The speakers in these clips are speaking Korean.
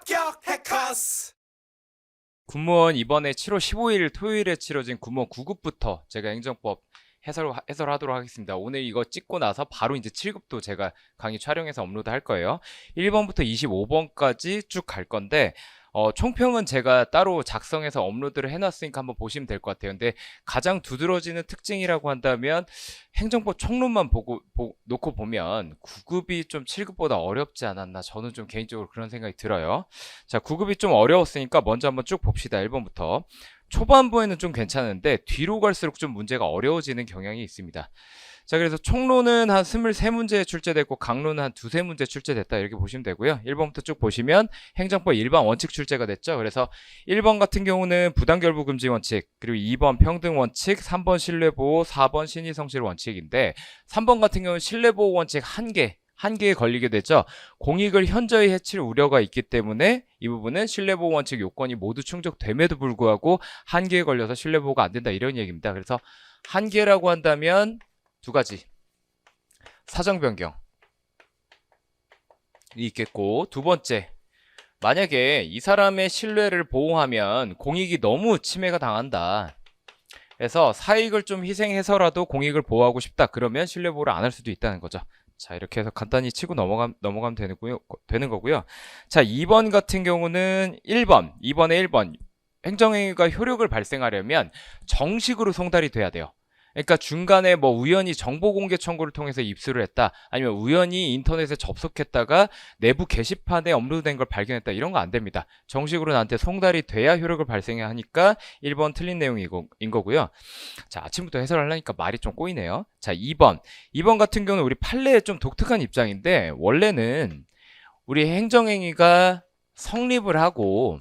합격 해커스. 군무원 이번에 7월 15일 토요일에 치러진 군무원 9급부터 제가 행정법 해설하도록 하겠습니다. 오늘 이거 찍고 나서 바로 이제 7급도 제가 강의 촬영해서 업로드 할 거예요. 1번부터 25번까지 쭉 갈 건데 총평은 제가 따로 작성해서 업로드를 해놨으니까 한번 보시면 될 것 같아요. 근데 가장 두드러지는 특징이라고 한다면 행정법 총론만 놓고 보면 9급이 좀 7급보다 어렵지 않았나, 저는 좀 개인적으로 그런 생각이 들어요. 자, 9급이 좀 어려웠으니까 먼저 한번 쭉 봅시다. 1번부터. 초반부에는 좀 괜찮은데 뒤로 갈수록 좀 문제가 어려워지는 경향이 있습니다. 자, 그래서 총론은 한 23문제 출제됐고 강론은 한 2~3문제 출제됐다, 이렇게 보시면 되고요. 1번부터 쭉 보시면 행정법 일반 원칙 출제가 됐죠. 그래서 1번 같은 경우는 부당결부 금지 원칙, 그리고 2번 평등 원칙, 3번 신뢰보호, 4번 신의성실 원칙인데 3번 같은 경우는 신뢰보호 원칙 한 개에 걸리게 되죠. 공익을 현저히 해칠 우려가 있기 때문에 이 부분은 신뢰보호 원칙 요건이 모두 충족됨에도 불구하고 한 개에 걸려서 신뢰보호가 안 된다, 이런 얘기입니다. 그래서 한 개라고 한다면 두 가지, 사정 변경이 있겠고, 두 번째, 만약에 이 사람의 신뢰를 보호하면 공익이 너무 침해가 당한다, 그래서 사익을 좀 희생해서라도 공익을 보호하고 싶다, 그러면 신뢰보호를 안 할 수도 있다는 거죠. 자, 이렇게 해서 간단히 치고 넘어가면 되는 거고요. 자, 2번 같은 경우는 2번에 1번 행정행위가 효력을 발생하려면 정식으로 송달이 돼야 돼요. 그러니까 중간에 뭐 우연히 정보공개 청구를 통해서 입수를 했다, 아니면 우연히 인터넷에 접속했다가 내부 게시판에 업로드된 걸 발견했다, 이런 거 안 됩니다. 정식으로 나한테 송달이 돼야 효력을 발생하니까 1번 틀린 내용인 거고요. 자, 아침부터 해설하려니까 말이 좀 꼬이네요. 자, 2번 같은 경우는 우리 판례의 좀 독특한 입장인데, 원래는 우리 행정행위가 성립을 하고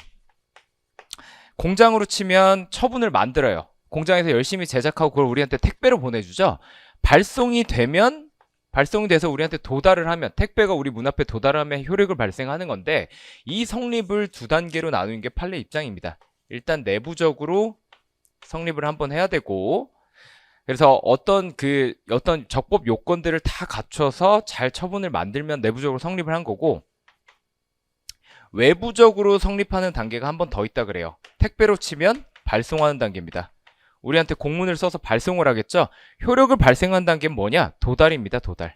공장으로 치면 처분을 만들어요. 공장에서 열심히 제작하고 그걸 우리한테 택배로 보내주죠. 발송이 돼서 우리한테 도달을 하면, 택배가 우리 문 앞에 도달하면 효력을 발생하는 건데, 이 성립을 두 단계로 나누는 게 판례 입장입니다. 일단 내부적으로 성립을 한번 해야 되고, 그래서 어떤 적법 요건들을 다 갖춰서 잘 처분을 만들면 내부적으로 성립을 한 거고, 외부적으로 성립하는 단계가 한 번 더 있다 그래요. 택배로 치면 발송하는 단계입니다. 우리한테 공문을 써서 발송을 하겠죠. 효력을 발생한 단계는 뭐냐? 도달입니다. 도달.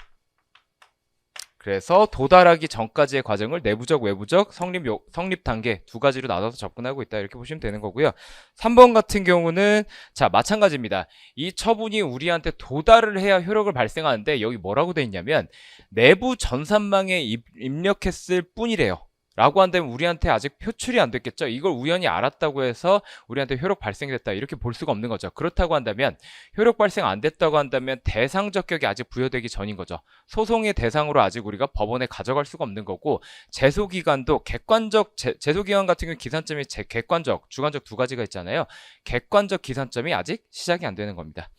그래서 도달하기 전까지의 과정을 내부적, 외부적, 성립 단계 두 가지로 나눠서 접근하고 있다, 이렇게 보시면 되는 거고요. 3번 같은 경우는 자, 마찬가지입니다. 이 처분이 우리한테 도달을 해야 효력을 발생하는데, 여기 뭐라고 돼 있냐면 내부 전산망에 입력했을 뿐이래요. 라고 한다면 우리한테 아직 표출이 안 됐겠죠. 이걸 우연히 알았다고 해서 우리한테 효력 발생됐다, 이렇게 볼 수가 없는 거죠. 그렇다고 한다면, 효력 발생 안 됐다고 한다면 대상 적격이 아직 부여되기 전인 거죠. 소송의 대상으로 아직 우리가 법원에 가져갈 수가 없는 거고, 제소기간도 제소기간 같은 경우 기산점이 객관적, 주관적 두 가지가 있잖아요. 객관적 기산점이 아직 시작이 안 되는 겁니다.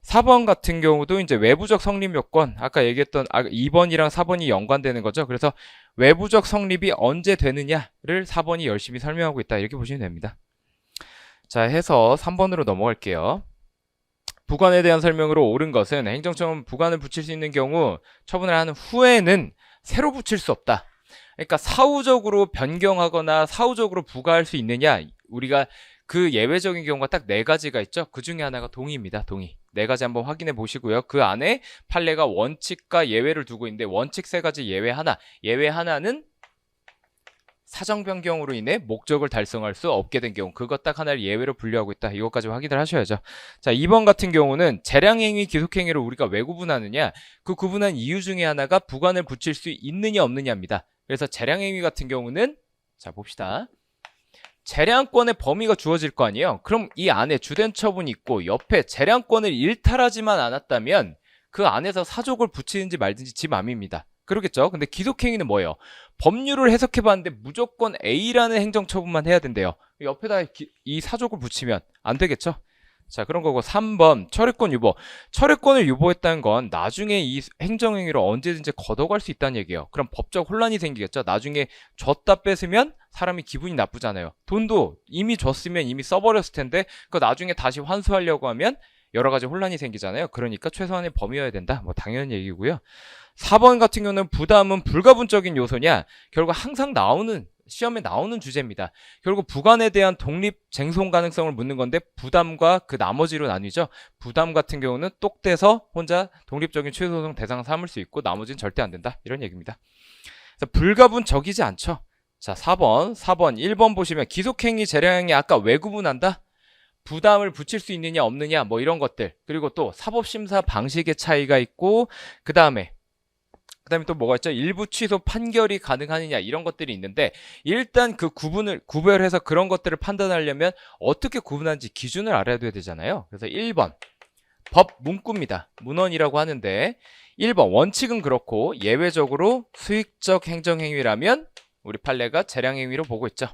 4번 같은 경우도 이제 외부적 성립 요건, 아까 얘기했던 2번이랑 4번이 연관되는 거죠. 그래서 외부적 성립이 언제 되느냐를 4번이 열심히 설명하고 있다, 이렇게 보시면 됩니다. 자, 해서 3번으로 넘어갈게요. 부관에 대한 설명으로 옳은 것은, 행정처는 부관을 붙일 수 있는 경우 처분을 하는 후에는 새로 붙일 수 없다. 그러니까 사후적으로 변경하거나 사후적으로 부과할 수 있느냐, 우리가 그 예외적인 경우가 딱 4가지가 있죠. 그 중에 하나가 동의입니다. 동의. 4가지 한번 확인해 보시고요. 그 안에 판례가 원칙과 예외를 두고 있는데, 원칙 3가지, 예외 하나는 사정 변경으로 인해 목적을 달성할 수 없게 된 경우, 그것 딱 하나를 예외로 분류하고 있다. 이것까지 확인을 하셔야죠. 자, 2번 같은 경우는 재량행위, 기속행위를 우리가 왜 구분하느냐, 그 구분한 이유 중에 하나가 부관을 붙일 수 있느냐 없느냐입니다. 그래서 재량행위 같은 경우는, 자, 봅시다. 재량권의 범위가 주어질 거 아니에요. 그럼 이 안에 주된 처분이 있고 옆에 재량권을 일탈하지만 않았다면 그 안에서 사족을 붙이는지 말든지 지 맘입니다. 그러겠죠. 근데 기속행위는 뭐예요? 법률을 해석해봤는데 무조건 A라는 행정처분만 해야 된대요. 옆에다 이 사족을 붙이면 안 되겠죠. 자, 그런 거고. 3번 철회권 유보. 철회권을 유보했다는 건 나중에 이 행정행위를 언제든지 걷어갈 수 있다는 얘기예요. 그럼 법적 혼란이 생기겠죠. 나중에 줬다 뺏으면 사람이 기분이 나쁘잖아요. 돈도 이미 줬으면 이미 써버렸을 텐데 그 나중에 다시 환수하려고 하면 여러 가지 혼란이 생기잖아요. 그러니까 최소한의 범위여야 된다. 뭐 당연한 얘기고요. 4번 같은 경우는 부담은 불가분적인 요소냐? 결국 항상 나오는 시험에 나오는 주제입니다. 결국 부관에 대한 독립 쟁송 가능성을 묻는 건데 부담과 그 나머지로 나뉘죠. 부담 같은 경우는 똑 떼서 혼자 독립적인 취소소송 대상 삼을 수 있고 나머지는 절대 안 된다. 이런 얘기입니다. 불가분적이지 않죠. 자, 4번, 1번 보시면 기속행위, 재량행위 아까 왜 구분한다? 부담을 붙일 수 있느냐 없느냐 뭐 이런 것들, 그리고 또 사법심사 방식의 차이가 있고 그 다음에 또 뭐가 있죠? 일부 취소 판결이 가능하느냐 이런 것들이 있는데 일단 그 구별해서 그런 것들을 판단하려면 어떻게 구분하는지 기준을 알아야 되잖아요. 그래서 1번 법 문구입니다. 문헌이라고 하는데 1번 원칙은 그렇고 예외적으로 수익적 행정행위라면 우리 판례가 재량행위로 보고 있죠.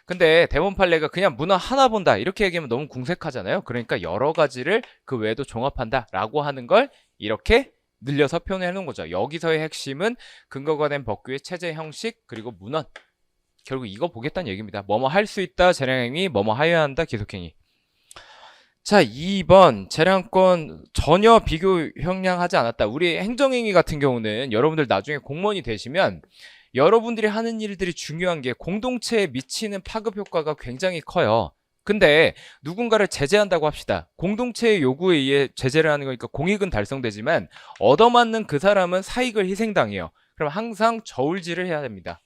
근데 대법원 판례가 그냥 문헌 하나 본다 이렇게 얘기하면 너무 궁색하잖아요. 그러니까 여러 가지를 그 외에도 종합한다 라고 하는 걸 이렇게 늘려서 표현해 놓은 거죠. 여기서의 핵심은 근거가 된 법규의 체제 형식 그리고 문헌, 결국 이거 보겠다는 얘기입니다. 뭐뭐 할 수 있다 재량행위, 뭐뭐 하여야 한다 기속행위. 자, 2번 재량권 전혀 비교 형량하지 않았다. 우리 행정행위 같은 경우는 여러분들 나중에 공무원이 되시면 여러분들이 하는 일들이 중요한 게 공동체에 미치는 파급 효과가 굉장히 커요. 근데 누군가를 제재한다고 합시다. 공동체의 요구에 의해 제재를 하는 거니까 공익은 달성되지만 얻어맞는 그 사람은 사익을 희생당해요. 그럼 항상 저울질을 해야 됩니다.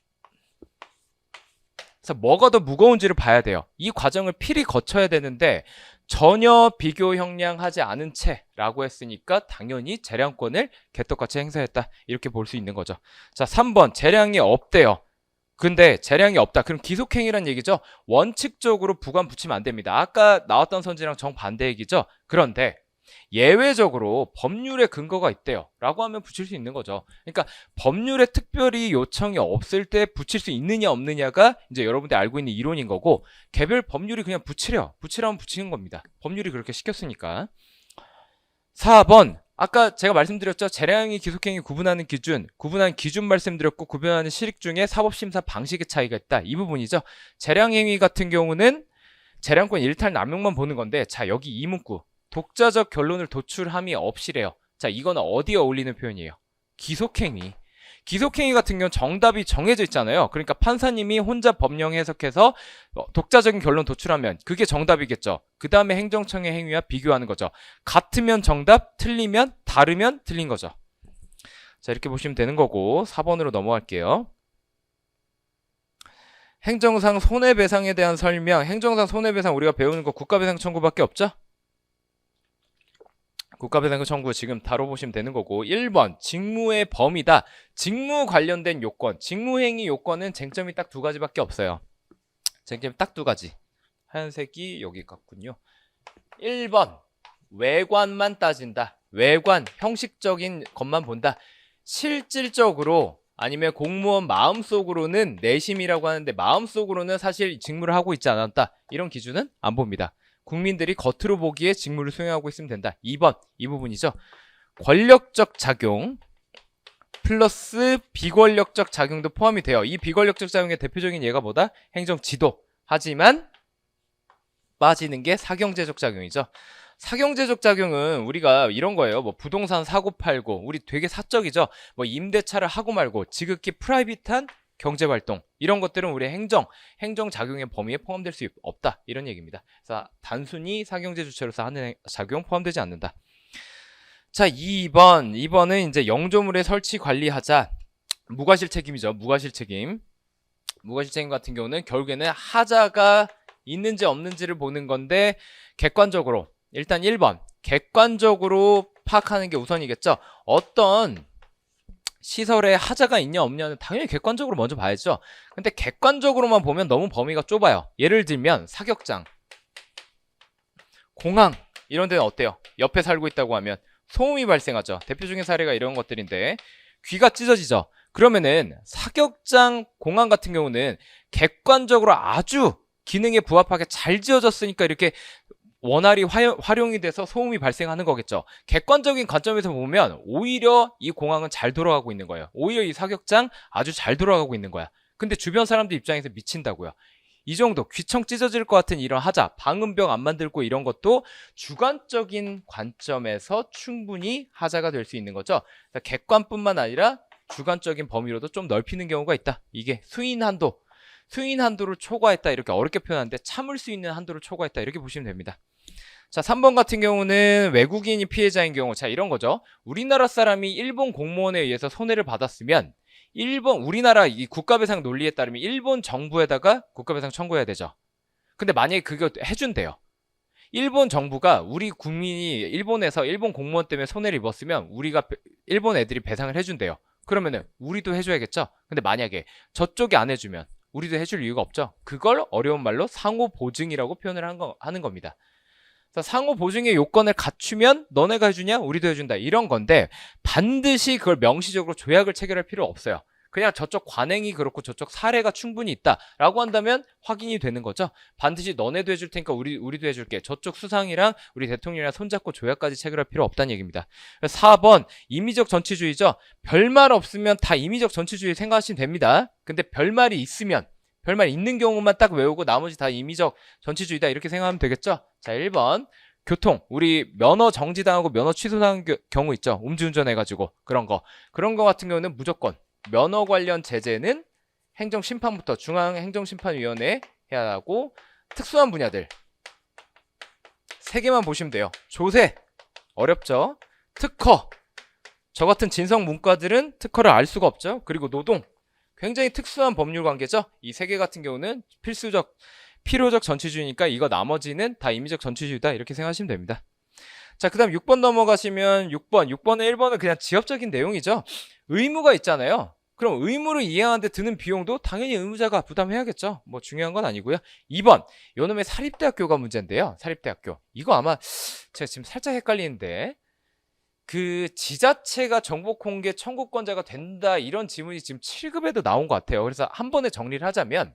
그래서 뭐가 더 무거운지를 봐야 돼요. 이 과정을 필히 거쳐야 되는데 전혀 비교 형량하지 않은 채라고 했으니까 당연히 재량권을 개떡같이 행사했다. 이렇게 볼 수 있는 거죠. 자, 3번 재량이 없대요. 근데 재량이 없다. 그럼 기속행위란 얘기죠. 원칙적으로 부관 붙이면 안 됩니다. 아까 나왔던 선지랑 정반대 얘기죠. 그런데 예외적으로 법률에 근거가 있대요 라고 하면 붙일 수 있는 거죠. 그러니까 법률에 특별히 요청이 없을 때 붙일 수 있느냐 없느냐가 이제 여러분들이 알고 있는 이론인 거고 개별 법률이 그냥 붙이라면 붙이는 겁니다. 법률이 그렇게 시켰으니까. 4번 아까 제가 말씀드렸죠. 재량행위, 기속행위 구분하는 기준 말씀드렸고 구분하는 실익 중에 사법심사 방식의 차이가 있다. 이 부분이죠. 재량행위 같은 경우는 재량권 일탈 남용만 보는 건데 자 여기 이 문구 독자적 결론을 도출함이 없이래요. 자 이거는 어디에 어울리는 표현이에요? 기속행위. 기속행위 같은 경우는 정답이 정해져 있잖아요. 그러니까 판사님이 혼자 법령 해석해서 독자적인 결론 도출하면 그게 정답이겠죠. 그 다음에 행정청의 행위와 비교하는 거죠. 같으면 정답, 틀리면 다르면 틀린 거죠. 자 이렇게 보시면 되는 거고 4번으로 넘어갈게요. 행정상 손해배상에 대한 설명. 행정상 손해배상 우리가 배우는 거 국가배상 청구밖에 없죠? 국가배상 청구 지금 다뤄보시면 되는 거고 1번 직무의 범위다. 직무 관련된 요건, 직무행위 요건은 쟁점이 딱 두 가지밖에 없어요. 쟁점이 딱 두 가지. 하얀색이 여기 같군요. 1번 외관만 따진다. 외관, 형식적인 것만 본다. 실질적으로 아니면 공무원 마음속으로는 내심이라고 하는데 마음속으로는 사실 직무를 하고 있지 않았다. 이런 기준은 안 봅니다. 국민들이 겉으로 보기에 직무를 수행하고 있으면 된다. 2번 이 부분이죠. 권력적 작용 플러스 비권력적 작용도 포함이 돼요. 이 비권력적 작용의 대표적인 예가 뭐다? 행정지도. 하지만 빠지는 게 사경제적 작용이죠. 사경제적 작용은 우리가 이런 거예요. 뭐 부동산 사고 팔고 우리 되게 사적이죠. 뭐 임대차를 하고 말고 지극히 프라이빗한 경제활동 이런 것들은 우리 행정작용의 범위에 포함될 수 없다 이런 얘기입니다. 그래서 단순히 사경제 주체로서 하는 작용 포함되지 않는다. 자 2번은 이제 영조물의 설치 관리하자. 무과실 책임이죠. 무과실 책임 같은 경우는 결국에는 하자가 있는지 없는지를 보는 건데 객관적으로 일단 1번 객관적으로 파악하는 게 우선이겠죠. 어떤 시설에 하자가 있냐 없냐는 당연히 객관적으로 먼저 봐야죠. 근데 객관적으로만 보면 너무 범위가 좁아요. 예를 들면 사격장, 공항 이런 데는 어때요? 옆에 살고 있다고 하면 소음이 발생하죠. 대표적인 사례가 이런 것들인데 귀가 찢어지죠. 그러면은 사격장, 공항 같은 경우는 객관적으로 아주 기능에 부합하게 잘 지어졌으니까 이렇게 원활히 활용이 돼서 소음이 발생하는 거겠죠. 객관적인 관점에서 보면 오히려 이 공항은 잘 돌아가고 있는 거예요. 오히려 이 사격장 아주 잘 돌아가고 있는 거야. 근데 주변 사람들 입장에서 미친다고요. 이 정도 귀청 찢어질 것 같은 이런 하자, 방음벽 안 만들고 이런 것도 주관적인 관점에서 충분히 하자가 될 수 있는 거죠. 객관뿐만 아니라 주관적인 범위로도 좀 넓히는 경우가 있다. 이게 수인 한도. 수인 한도를 초과했다 이렇게 어렵게 표현하는데 참을 수 있는 한도를 초과했다 이렇게 보시면 됩니다. 자, 3번 같은 경우는 외국인이 피해자인 경우, 자, 이런 거죠. 우리나라 사람이 일본 공무원에 의해서 손해를 받았으면 우리나라 이 국가배상 논리에 따르면 일본 정부에다가 국가배상 청구해야 되죠. 근데 만약에 그거 해준대요. 일본 정부가 우리 국민이 일본에서 일본 공무원 때문에 손해를 입었으면 일본 애들이 배상을 해준대요. 그러면은 우리도 해줘야겠죠. 근데 만약에 저쪽이 안 해주면 우리도 해줄 이유가 없죠. 그걸 어려운 말로 상호 보증이라고 표현을 하는 겁니다. 상호 보증의 요건을 갖추면 너네가 해주냐 우리도 해준다 이런 건데 반드시 그걸 명시적으로 조약을 체결할 필요 없어요. 그냥 저쪽 관행이 그렇고 저쪽 사례가 충분히 있다라고 한다면 확인이 되는 거죠. 반드시 너네도 해줄 테니까 우리도 해줄게. 저쪽 수상이랑 우리 대통령이랑 손잡고 조약까지 체결할 필요 없다는 얘기입니다. 4번 임의적 전치주의죠. 별말 없으면 다 임의적 전치주의 생각하시면 됩니다. 근데 별말이 있는 경우만 딱 외우고 나머지 다 임의적 전치주의다 이렇게 생각하면 되겠죠. 자, 1번 교통, 우리 면허 정지당하고 면허 취소당한 경우 있죠. 음주운전 해가지고 그런 거 같은 경우는 무조건 면허 관련 제재는 행정심판부터 중앙행정심판위원회 해야 하고, 특수한 분야들 3개만 보시면 돼요. 조세 어렵죠. 특허, 저 같은 진성 문과들은 특허를 알 수가 없죠. 그리고 노동, 굉장히 특수한 법률 관계죠. 이 3개 같은 경우는 필요적 전치주의니까 이거 나머지는 다 임의적 전치주의다 이렇게 생각하시면 됩니다. 자, 그 다음 6번 넘어가시면 6번에 1번은 그냥 지엽적인 내용이죠. 의무가 있잖아요. 그럼 의무를 이행하는데 드는 비용도 당연히 의무자가 부담해야겠죠. 뭐 중요한 건 아니고요. 2번, 요놈의 사립대학교가 문제인데요. 사립대학교. 이거 아마 제가 지금 살짝 헷갈리는데 그 지자체가 정보 공개 청구권자가 된다 이런 지문이 지금 7급에도 나온 것 같아요. 그래서 한 번에 정리를 하자면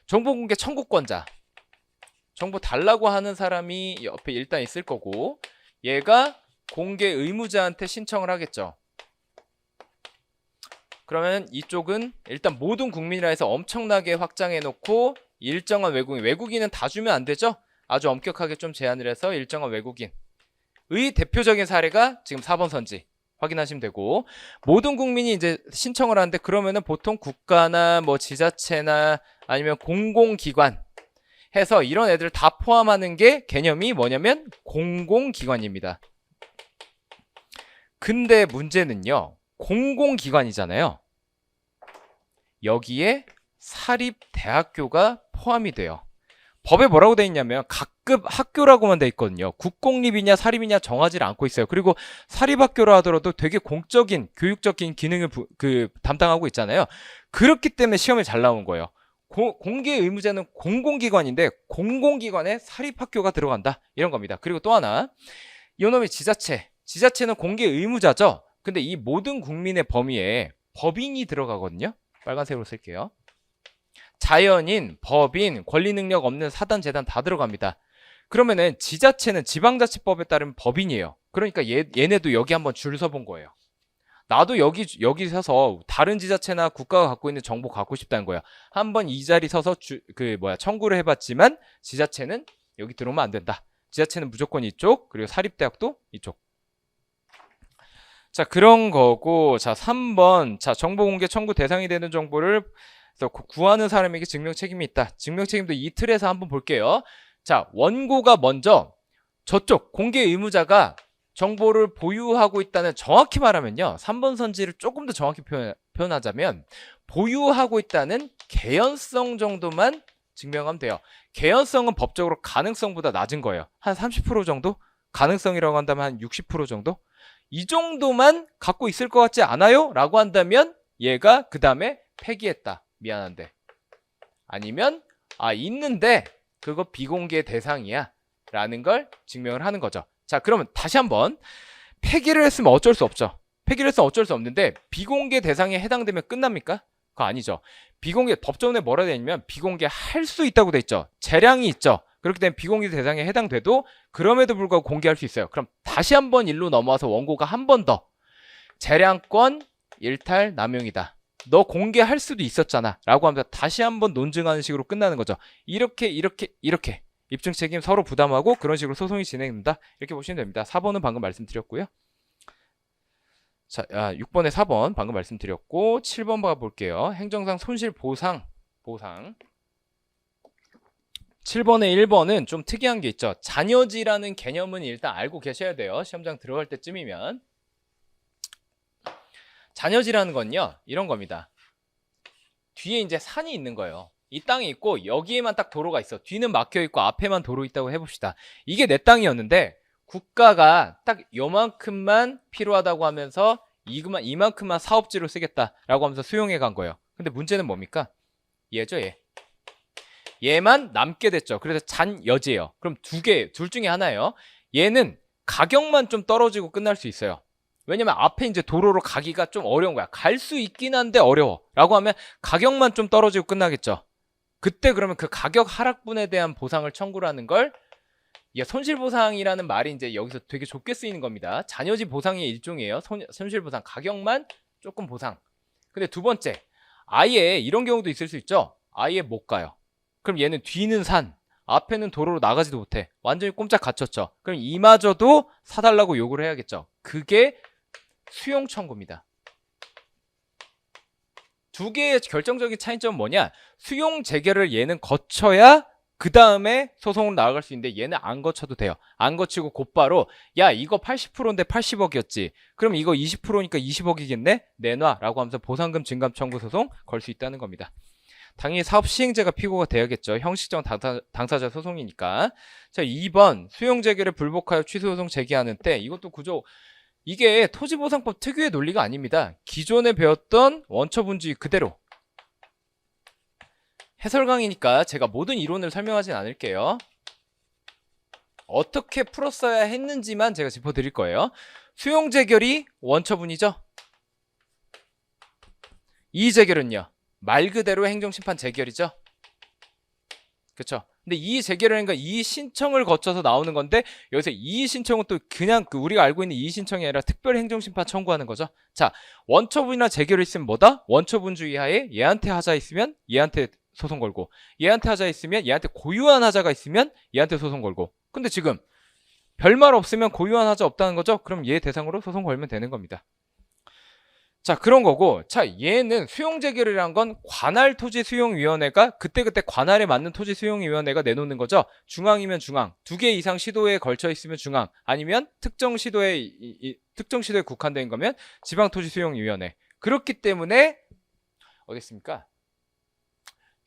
정보 공개 청구권자, 정보 달라고 하는 사람이 옆에 일단 있을 거고 얘가 공개 의무자한테 신청을 하겠죠. 그러면 이쪽은 일단 모든 국민이라 해서 엄청나게 확장해 놓고 일정한 외국인은 다 주면 안 되죠. 아주 엄격하게 좀 제한을 해서 일정한 외국인의 대표적인 사례가 지금 4번 선지 확인하시면 되고, 모든 국민이 이제 신청을 하는데 그러면은 보통 국가나 뭐 지자체나 아니면 공공기관 해서 이런 애들 다 포함하는 게 개념이 뭐냐면 공공기관입니다. 근데 문제는요, 공공기관이잖아요. 여기에 사립대학교가 포함이 돼요. 법에 뭐라고 돼 있냐면 각급 학교라고만 돼 있거든요. 국공립이냐 사립이냐 정하지를 않고 있어요. 그리고 사립학교라 하더라도 되게 공적인 교육적인 기능을 담당하고 있잖아요. 그렇기 때문에 시험에 잘 나온 거예요. 공개 의무자는 공공기관인데 공공기관에 사립학교가 들어간다 이런 겁니다. 그리고 또 하나, 이놈의 지자체는 공개 의무자죠. 근데 이 모든 국민의 범위에 법인이 들어가거든요. 빨간색으로 쓸게요. 자연인, 법인, 권리 능력 없는 사단, 재단 다 들어갑니다. 그러면은 지자체는 지방자치법에 따르면 법인이에요. 그러니까 얘네도 여기 한번 줄 서본 거예요. 나도 여기 서서 다른 지자체나 국가가 갖고 있는 정보 갖고 싶다는 거야. 한번 이 자리 서서 청구를 해봤지만 지자체는 여기 들어오면 안 된다. 지자체는 무조건 이쪽, 그리고 사립대학도 이쪽. 자, 그런 거고, 자, 3번. 자, 정보공개 청구 대상이 되는 정보를 구하는 사람에게 증명 책임이 있다. 증명 책임도 이 틀에서 한번 볼게요. 자, 원고가 먼저 저쪽 공개 의무자가 정보를 보유하고 있다는, 정확히 말하면요, 3번 선지를 조금 더 정확히 표현하자면 보유하고 있다는 개연성 정도만 증명하면 돼요. 개연성은 법적으로 가능성보다 낮은 거예요. 한 30% 정도? 가능성이라고 한다면 한 60% 정도? 이 정도만 갖고 있을 것 같지 않아요? 라고 한다면 얘가 그 다음에 폐기했다. 미안한데. 아니면 있는데 그거 비공개 대상이야 라는 걸 증명을 하는 거죠. 자, 그러면 다시 한번, 폐기를 했으면 어쩔 수 없죠. 폐기를 했으면 어쩔 수 없는데 비공개 대상에 해당되면 끝납니까? 그거 아니죠. 법조문에 뭐라 되어 있냐면 비공개 할 수 있다고 돼 있죠. 재량이 있죠. 그렇기 때문에 비공개 대상에 해당돼도 그럼에도 불구하고 공개할 수 있어요. 그럼 다시 한번 일로 넘어와서 원고가 한 번 더, 재량권 일탈 남용이다. 너 공개할 수도 있었잖아 라고 하면서 다시 한번 논증하는 식으로 끝나는 거죠. 이렇게 입증 책임 서로 부담하고 그런 식으로 소송이 진행된다. 이렇게 보시면 됩니다. 4번은 방금 말씀드렸고요. 자, 6번에 4번 방금 말씀드렸고, 7번 봐볼게요. 행정상 손실 보상. 7번에 1번은 좀 특이한 게 있죠. 잔여지라는 개념은 일단 알고 계셔야 돼요. 시험장 들어갈 때쯤이면. 잔여지라는 건요, 이런 겁니다. 뒤에 이제 산이 있는 거예요. 이 땅이 있고 여기에만 딱 도로가 있어. 뒤는 막혀 있고 앞에만 도로 있다고 해봅시다. 이게 내 땅이었는데 국가가 딱 요만큼만 필요하다고 하면서 이만큼만 사업지로 쓰겠다라고 하면서 수용해 간 거예요. 근데 문제는 뭡니까? 얘죠, 얘. 얘만 남게 됐죠. 그래서 잔여지예요. 그럼 둘 중에 하나예요. 얘는 가격만 좀 떨어지고 끝날 수 있어요. 왜냐면 앞에 이제 도로로 가기가 좀 어려운 거야. 갈 수 있긴 한데 어려워. 라고 하면 가격만 좀 떨어지고 끝나겠죠. 그때 그러면 그 가격 하락분에 대한 보상을 청구를 하는 걸 손실보상이라는 말이 이제 여기서 되게 좁게 쓰이는 겁니다. 잔여지 보상의 일종이에요. 손실보상. 가격만 조금 보상. 근데 두 번째, 아예 이런 경우도 있을 수 있죠. 아예 못 가요. 그럼 얘는 뒤는 산, 앞에는 도로로 나가지도 못해. 완전히 꼼짝 갇혔죠. 그럼 이마저도 사달라고 요구를 해야겠죠. 그게 수용 청구입니다. 두 개의 결정적인 차이점은 뭐냐? 수용 재결을 얘는 거쳐야 그 다음에 소송으로 나아갈 수 있는데 얘는 안 거쳐도 돼요. 안 거치고 곧바로 야 이거 80%인데 80억이었지. 그럼 이거 20%니까 20억이겠네? 내놔 라고 하면서 보상금 증감 청구 소송 걸 수 있다는 겁니다. 당연히 사업 시행자가 피고가 돼야겠죠. 형식적 당사자 소송이니까. 자, 2번 수용 재결을 불복하여 취소 소송 제기하는 때 이것도 구조 이게 토지보상법 특유의 논리가 아닙니다. 기존에 배웠던 원처분주의 그대로. 해설 강의니까 제가 모든 이론을 설명하진 않을게요. 어떻게 풀었어야 했는지만 제가 짚어드릴 거예요. 수용 재결이 원처분이죠. 이 재결은요. 말 그대로 행정심판 재결이죠. 그쵸? 근데 이 재결이라는 건 이의 신청을 거쳐서 나오는 건데 여기서 이의 신청은 또 그냥 우리가 알고 있는 이의 신청이 아니라 특별 행정심판 청구하는 거죠. 자, 원처분이나 재결이 있으면 뭐다? 원처분주의 하에 얘한테 하자 있으면 얘한테 소송 걸고 얘한테 하자 있으면 얘한테 고유한 하자가 있으면 얘한테 소송 걸고 근데 지금 별말 없으면 고유한 하자 없다는 거죠? 그럼 얘 대상으로 소송 걸면 되는 겁니다. 자, 그런 거고, 자, 얘는 수용재결이란 건 관할토지수용위원회가 그때그때 관할에 맞는 토지수용위원회가 내놓는 거죠. 중앙이면 중앙, 2개 이상 시도에 걸쳐 있으면 중앙, 아니면 특정 시도에 국한된 거면 지방토지수용위원회. 그렇기 때문에 어디 있습니까?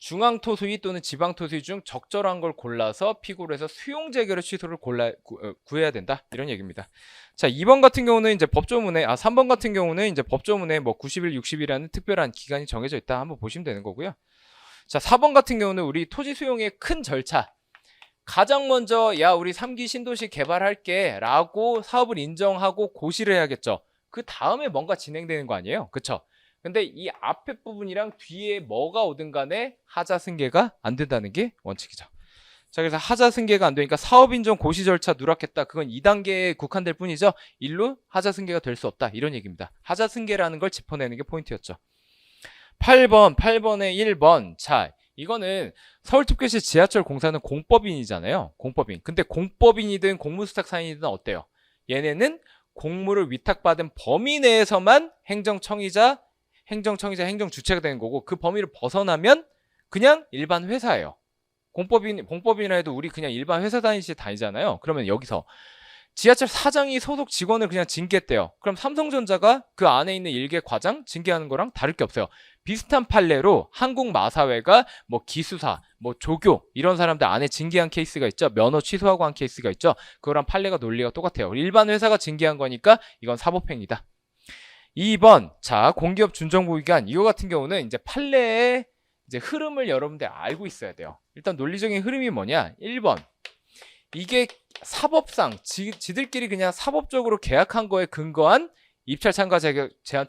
중앙토수위 또는 지방토수위 중 적절한 걸 골라서 피고를 해서 수용재결의 취소를 구해야 된다. 이런 얘기입니다. 자, 2번 같은 경우는 이제 법조문에, 3번 같은 경우는 이제 법조문에 뭐 90일, 60일이라는 특별한 기간이 정해져 있다. 한번 보시면 되는 거고요. 자, 4번 같은 경우는 우리 토지 수용의 큰 절차. 가장 먼저, 야, 우리 3기 신도시 개발할게. 라고 사업을 인정하고 고시를 해야겠죠. 그 다음에 뭔가 진행되는 거 아니에요? 그쵸? 근데 이 앞에 부분이랑 뒤에 뭐가 오든 간에 하자 승계가 안 된다는 게 원칙이죠. 자, 그래서 하자 승계가 안 되니까 사업 인정 고시 절차 누락했다. 그건 2단계에 국한될 뿐이죠. 일로 하자 승계가 될 수 없다. 이런 얘기입니다. 하자 승계라는 걸 짚어내는 게 포인트였죠. 8번에 1번. 자, 이거는 서울특별시 지하철 공사는 공법인이잖아요. 공법인. 근데 공법인이든 공무수탁사인이든 어때요? 얘네는 공무를 위탁받은 범위 내에서만 행정청이자 행정주체가 되는 거고 그 범위를 벗어나면 그냥 일반 회사예요. 공법인이라 해도 우리 그냥 일반 회사 다니잖아요. 그러면 여기서 지하철 사장이 소속 직원을 그냥 징계했대요. 그럼 삼성전자가 그 안에 있는 일개 과장 징계하는 거랑 다를 게 없어요. 비슷한 판례로 한국마사회가 뭐 기수사, 뭐 조교 이런 사람들 안에 징계한 케이스가 있죠. 면허 취소하고 한 케이스가 있죠. 그거랑 판례가 논리가 똑같아요. 일반 회사가 징계한 거니까 이건 사법행위다. 2번, 자, 공기업 준정부기관 이거 같은 경우는 이제 판례의 이제 흐름을 여러분들 알고 있어야 돼요. 일단 논리적인 흐름이 뭐냐? 1번, 이게 사법상 지들끼리 그냥 사법적으로 계약한 거에 근거한 입찰 참가 자격 제한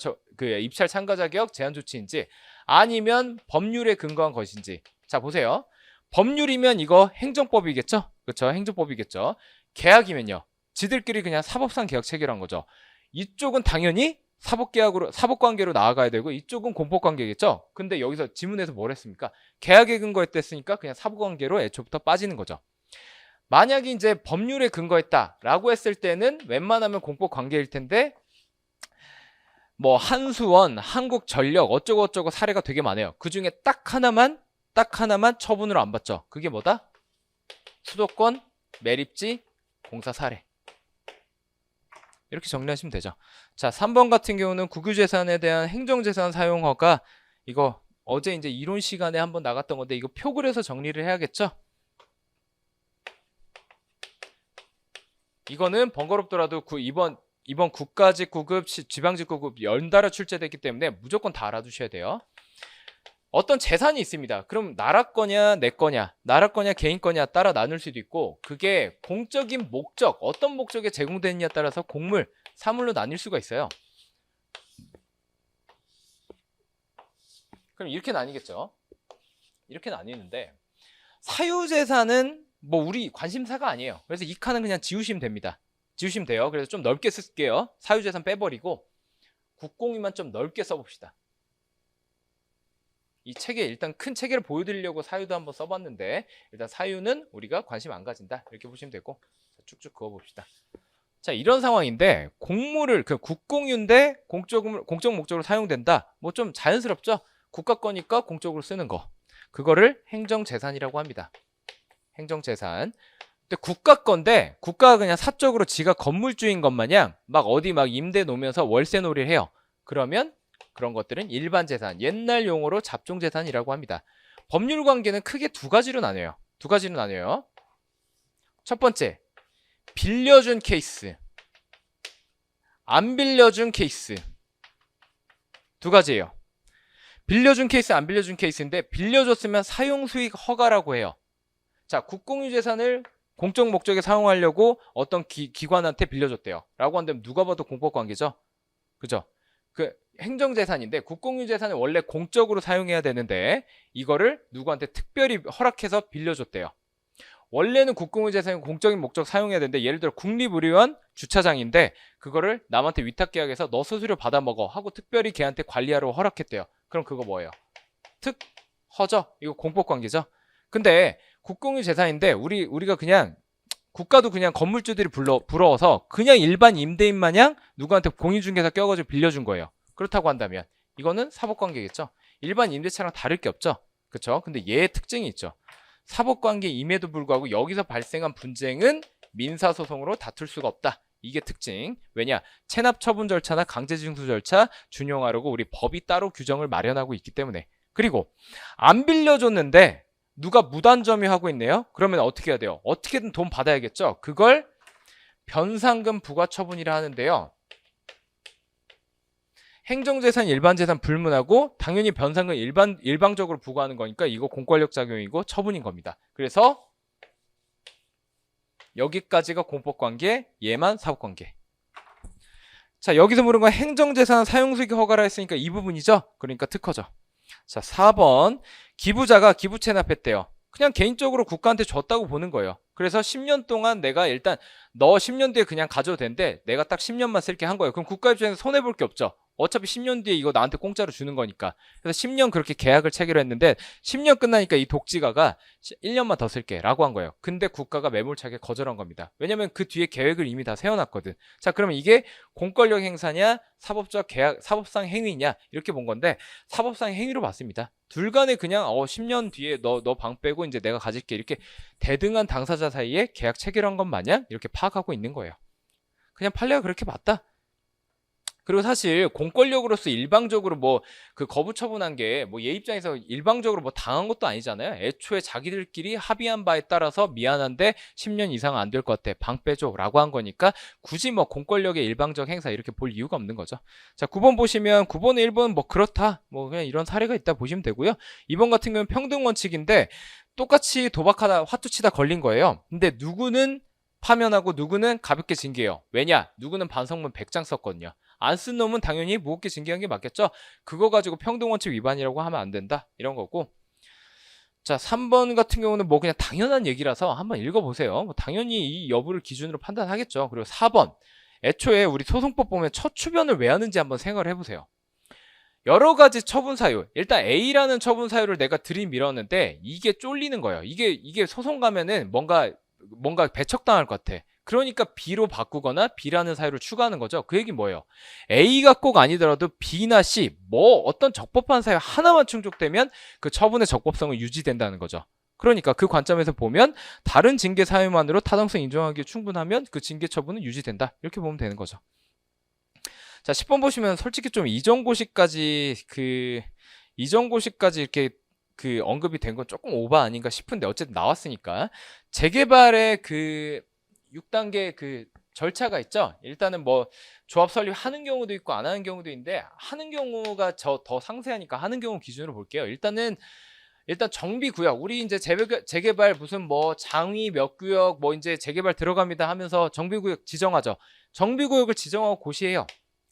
조치인지 아니면 법률에 근거한 것인지. 자, 보세요. 법률이면 이거 행정법이겠죠? 그렇죠? 행정법이겠죠. 계약이면요. 지들끼리 그냥 사법상 계약 체결한 거죠. 이쪽은 당연히 사법관계로 나아가야 되고 이쪽은 공법관계겠죠. 근데 여기서 지문에서 뭘 했습니까? 계약에 근거했댔으니까 그냥 사법관계로 애초부터 빠지는 거죠. 만약에 이제 법률에 근거했다라고 했을 때는 웬만하면 공법관계일 텐데 뭐 한수원, 한국전력 어쩌고 사례가 되게 많아요. 그 중에 딱 하나만 처분으로 안 받죠. 그게 뭐다? 수도권, 매립지, 공사 사례. 이렇게 정리하시면 되죠. 자, 3번 같은 경우는 국유재산에 대한 행정재산 사용 허가. 이거 어제 이제 이론 시간에 한번 나갔던 건데 이거 표 그려서 정리를 해야겠죠? 이거는 번거롭더라도 이번 국가직 구급, 지방직 구급 연달아 출제됐기 때문에 무조건 다 알아두셔야 돼요. 어떤 재산이 있습니다. 그럼 나라 거냐 내 거냐, 나라 거냐 개인 거냐 따라 나눌 수도 있고, 그게 공적인 목적, 어떤 목적에 제공되느냐에 따라서 공물, 사물로 나뉠 수가 있어요. 그럼 이렇게 나뉘겠죠. 이렇게 나뉘는데 사유재산은 뭐 우리 관심사가 아니에요. 그래서 이 칸은 그냥 지우시면 됩니다. 지우시면 돼요. 그래서 좀 넓게 쓸게요. 사유재산 빼버리고 국공유만 좀 넓게 써봅시다. 이 책에 일단 큰 체계를 보여드리려고 사유도 한번 써봤는데, 일단 사유는 우리가 관심 안 가진다 이렇게 보시면 되고, 쭉쭉 그어봅시다. 자, 이런 상황인데 공물을 국공유인데 공적 목적으로 사용된다. 뭐 좀 자연스럽죠. 국가 거니까 공적으로 쓰는 거, 그거를 행정재산이라고 합니다. 행정재산. 근데 국가 건데 국가가 그냥 사적으로 지가 건물주인 것 마냥 막 어디 막 임대 놓으면서 월세 놀이를 해요. 그러면 그런 것들은 일반 재산, 옛날 용어로 잡종재산이라고 합니다. 법률 관계는 크게 두 가지로 나뉘어요. 첫 번째, 빌려준 케이스, 안 빌려준 케이스. 두 가지예요. 빌려준 케이스, 안 빌려준 케이스인데, 빌려줬으면 사용수익 허가라고 해요. 자, 국공유 재산을 공적 목적에 사용하려고 어떤 기관한테 빌려줬대요 라고 한다면 누가 봐도 공법관계죠. 그죠? 그 행정재산인데 국공유 재산을 원래 공적으로 사용해야 되는데 이거를 누구한테 특별히 허락해서 빌려줬대요. 원래는 국공유 재산이 공적인 목적 사용해야 되는데, 예를 들어 국립의료원 주차장인데 그거를 남한테 위탁계약해서 너 수수료 받아 먹어 하고 특별히 걔한테 관리하라고 허락했대요. 그럼 그거 뭐예요? 특허죠? 이거 공법관계죠? 근데 국공유 재산인데 우리가 그냥 국가도 그냥 건물주들이 부러워서 그냥 일반 임대인 마냥 누구한테 공인중개사 껴가지고 빌려준 거예요. 그렇다고 한다면 이거는 사법관계겠죠. 일반 임대차랑 다를 게 없죠. 그렇죠? 근데 얘의 특징이 있죠. 사법관계임에도 불구하고 여기서 발생한 분쟁은 민사소송으로 다툴 수가 없다. 이게 특징. 왜냐? 체납 처분 절차나 강제징수 절차 준용하려고 우리 법이 따로 규정을 마련하고 있기 때문에. 그리고 안 빌려줬는데 누가 무단점유하고 있네요. 그러면 어떻게 해야 돼요? 어떻게든 돈 받아야겠죠. 그걸 변상금 부과처분이라 하는데요. 행정재산, 일반재산 불문하고 당연히 변상금 일방적으로 부과하는 거니까 이거 공권력 작용이고 처분인 겁니다. 그래서 여기까지가 공법관계, 얘만 사법관계. 자, 여기서 물은 건 행정재산 사용수익 허가라 했으니까 이 부분이죠. 그러니까 특허죠. 자, 4번 기부자가 기부 체납했대요. 그냥 개인적으로 국가한테 줬다고 보는 거예요. 그래서 10년 동안 내가 일단 너 10년 뒤에 그냥 가져도 되는데 내가 딱 10년만 쓸게 한 거예요. 그럼 국가 입장에서 손해볼 게 없죠. 어차피 10년 뒤에 이거 나한테 공짜로 주는 거니까. 그래서 10년 그렇게 계약을 체결했는데 10년 끝나니까 이 독지가가 1년만 더 쓸게 라고 한 거예요. 근데 국가가 매몰차게 거절한 겁니다. 왜냐면 그 뒤에 계획을 이미 다 세워놨거든. 자, 그러면 이게 공권력 행사냐 사법적 계약, 사법상 행위냐 이렇게 본 건데 사법상 행위로 봤습니다. 둘 간에 그냥 10년 뒤에 너 방 빼고 이제 내가 가질게 이렇게 대등한 당사자 사이에 계약 체결한 것 마냥 이렇게 파악하고 있는 거예요. 그냥 판례가 그렇게 맞다. 그리고 사실 공권력으로서 일방적으로 뭐 그 거부 처분한 게 뭐 얘 입장에서 일방적으로 뭐 당한 것도 아니잖아요. 애초에 자기들끼리 합의한 바에 따라서 미안한데 10년 이상 안 될 것 같아. 방 빼줘 라고 한 거니까 굳이 뭐 공권력의 일방적 행사 이렇게 볼 이유가 없는 거죠. 자, 9번 보시면 9번에 1번 뭐 그렇다. 뭐 그냥 이런 사례가 있다 보시면 되고요. 2번 같은 경우는 평등 원칙인데 똑같이 도박하다 화투치다 걸린 거예요. 근데 누구는 파면하고 누구는 가볍게 징계해요. 왜냐? 누구는 반성문 100장 썼거든요. 안 쓴 놈은 당연히 무겁게 징계한 게 맞겠죠. 그거 가지고 평등원칙 위반이라고 하면 안 된다 이런 거고. 자, 3번 같은 경우는 뭐 그냥 당연한 얘기라서 한번 읽어보세요. 뭐 당연히 이 여부를 기준으로 판단하겠죠. 그리고 4번 애초에 우리 소송법 보면 첫 추변을 왜 하는지 한번 생각을 해보세요. 여러 가지 처분 사유. 일단 A라는 처분 사유를 내가 들이밀었는데 이게 쫄리는 거예요. 이게 소송 가면은 뭔가 배척당할 것 같아. 그러니까 B로 바꾸거나 B라는 사유를 추가하는 거죠. 그 얘기 뭐예요? A가 꼭 아니더라도 B나 C 뭐 어떤 적법한 사유 하나만 충족되면 그 처분의 적법성은 유지된다는 거죠. 그러니까 그 관점에서 보면 다른 징계 사유만으로 타당성 인정하기에 충분하면 그 징계 처분은 유지된다. 이렇게 보면 되는 거죠. 자, 10번 보시면 솔직히 좀 이전고시까지 이렇게 언급이 된 건 조금 오버 아닌가 싶은데 어쨌든 나왔으니까 재개발의 6단계 절차가 있죠. 일단은 뭐 조합 설립하는 경우도 있고 안 하는 경우도 있는데 하는 경우가 더 상세하니까 하는 경우 기준으로 볼게요. 일단 정비구역 우리 이제 재개발 무슨 뭐 장위 몇 구역 뭐 이제 재개발 들어갑니다 하면서 정비구역 지정하죠. 정비구역을 지정하고 고시해요.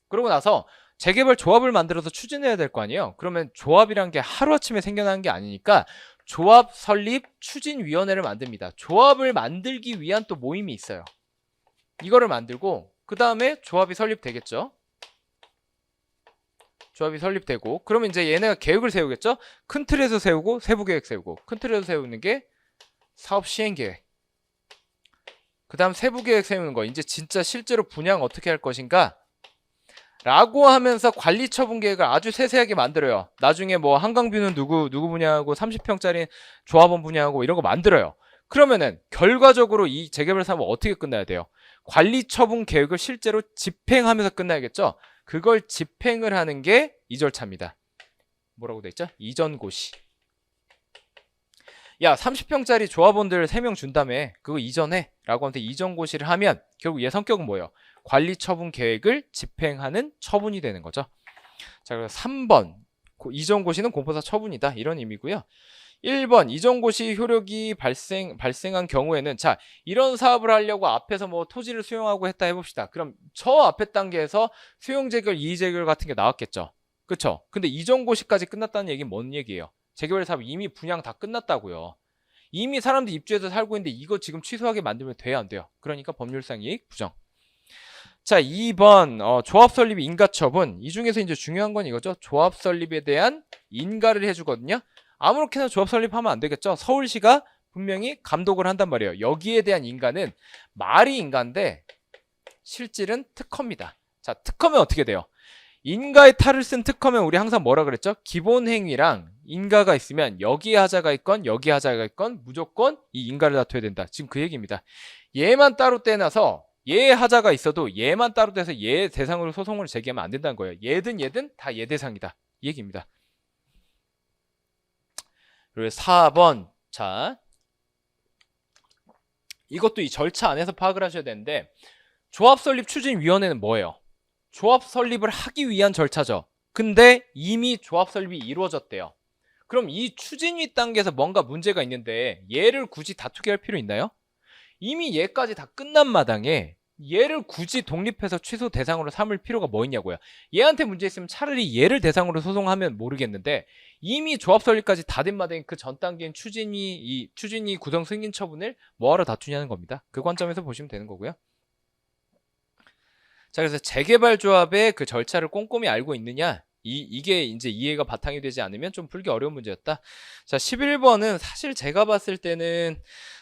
그러고 나서 재개발 조합을 만들어서 추진해야 될 거 아니에요. 그러면 조합이란 게 하루아침에 생겨나는 게 아니니까 조합 설립 추진위원회를 만듭니다. 조합을 만들기 위한 또 모임이 있어요. 이거를 만들고 그 다음에 조합이 설립되겠죠. 조합이 설립되고 그러면 이제 얘네가 계획을 세우겠죠. 큰 틀에서 세우고 세부 계획 세우고 큰 틀에서 세우는 게 사업 시행 계획. 그 다음 세부 계획 세우는 거 이제 진짜 실제로 분양 어떻게 할 것인가 라고 하면서 관리 처분 계획을 아주 세세하게 만들어요. 나중에 뭐 한강뷰는 누구 분양하고 30평짜리 조합원 분양하고 이런 거 만들어요. 그러면은 결과적으로 이 재개발 사업은 어떻게 끝나야 돼요? 관리 처분 계획을 실제로 집행하면서 끝나야겠죠? 그걸 집행을 하는 게 이 절차입니다. 뭐라고 돼 있죠? 이전고시. 야, 30평짜리 조합원들 3명 준다며. 그거 이전해. 라고 하는데 이전고시를 하면 결국 얘 성격은 뭐예요? 관리 처분 계획을 집행하는 처분이 되는 거죠. 자, 그래서 3번. 이전고시는 공포사 처분이다. 이런 의미고요. 1번 이전고시 효력이 발생한 경우에는 자 이런 사업을 하려고 앞에서 뭐 토지를 수용하고 했다 해봅시다. 그럼 저 앞에 단계에서 수용재결, 이의재결 같은 게 나왔겠죠. 그쵸? 근데 이전고시까지 끝났다는 얘기는 뭔 얘기예요? 재개발 사업 이미 분양 다 끝났다고요. 이미 사람들이 입주해서 살고 있는데 이거 지금 취소하게 만들면 돼야 안 돼요? 그러니까 법률상 이익 부정. 자 2번 조합 설립 인가 처분. 이 중에서 이제 중요한 건 이거죠. 조합 설립에 대한 인가를 해주거든요. 아무렇게나 조합 설립하면 안 되겠죠. 서울시가 분명히 감독을 한단 말이에요. 여기에 대한 인가는 말이 인가인데 실질은 특허입니다. 자, 특허면 어떻게 돼요? 인가의 탈을 쓴 특허면 우리 항상 뭐라 그랬죠? 기본 행위랑 인가가 있으면 여기에 하자가 있건 여기에 하자가 있건 무조건 이 인가를 다퉈야 된다. 지금 그 얘기입니다. 얘만 따로 떼놔서 얘 하자가 있어도 얘만 따로 떼서 얘 대상으로 소송을 제기하면 안 된다는 거예요. 얘든 다 얘 대상이다. 이 얘기입니다. 그리고 4번. 자, 이것도 이 절차 안에서 파악을 하셔야 되는데 조합 설립 추진위원회는 뭐예요? 조합 설립을 하기 위한 절차죠. 근데 이미 조합 설립이 이루어졌대요. 그럼 이 추진위 단계에서 뭔가 문제가 있는데 얘를 굳이 다투게 할 필요 있나요? 이미 얘까지 다 끝난 마당에 얘를 굳이 독립해서 취소 대상으로 삼을 필요가 뭐 있냐고요. 얘한테 문제 있으면 차라리 얘를 대상으로 소송하면 모르겠는데 이미 조합 설립까지 다 된 마당에 그 전 단계인 추진위 구성 승인 처분을 뭐하러 다투냐는 겁니다. 그 관점에서 보시면 되는 거고요. 자, 그래서 재개발 조합의 그 절차를 꼼꼼히 알고 있느냐? 이게 이제 이해가 바탕이 되지 않으면 좀 풀기 어려운 문제였다. 자, 11번은 사실 제가 봤을 때는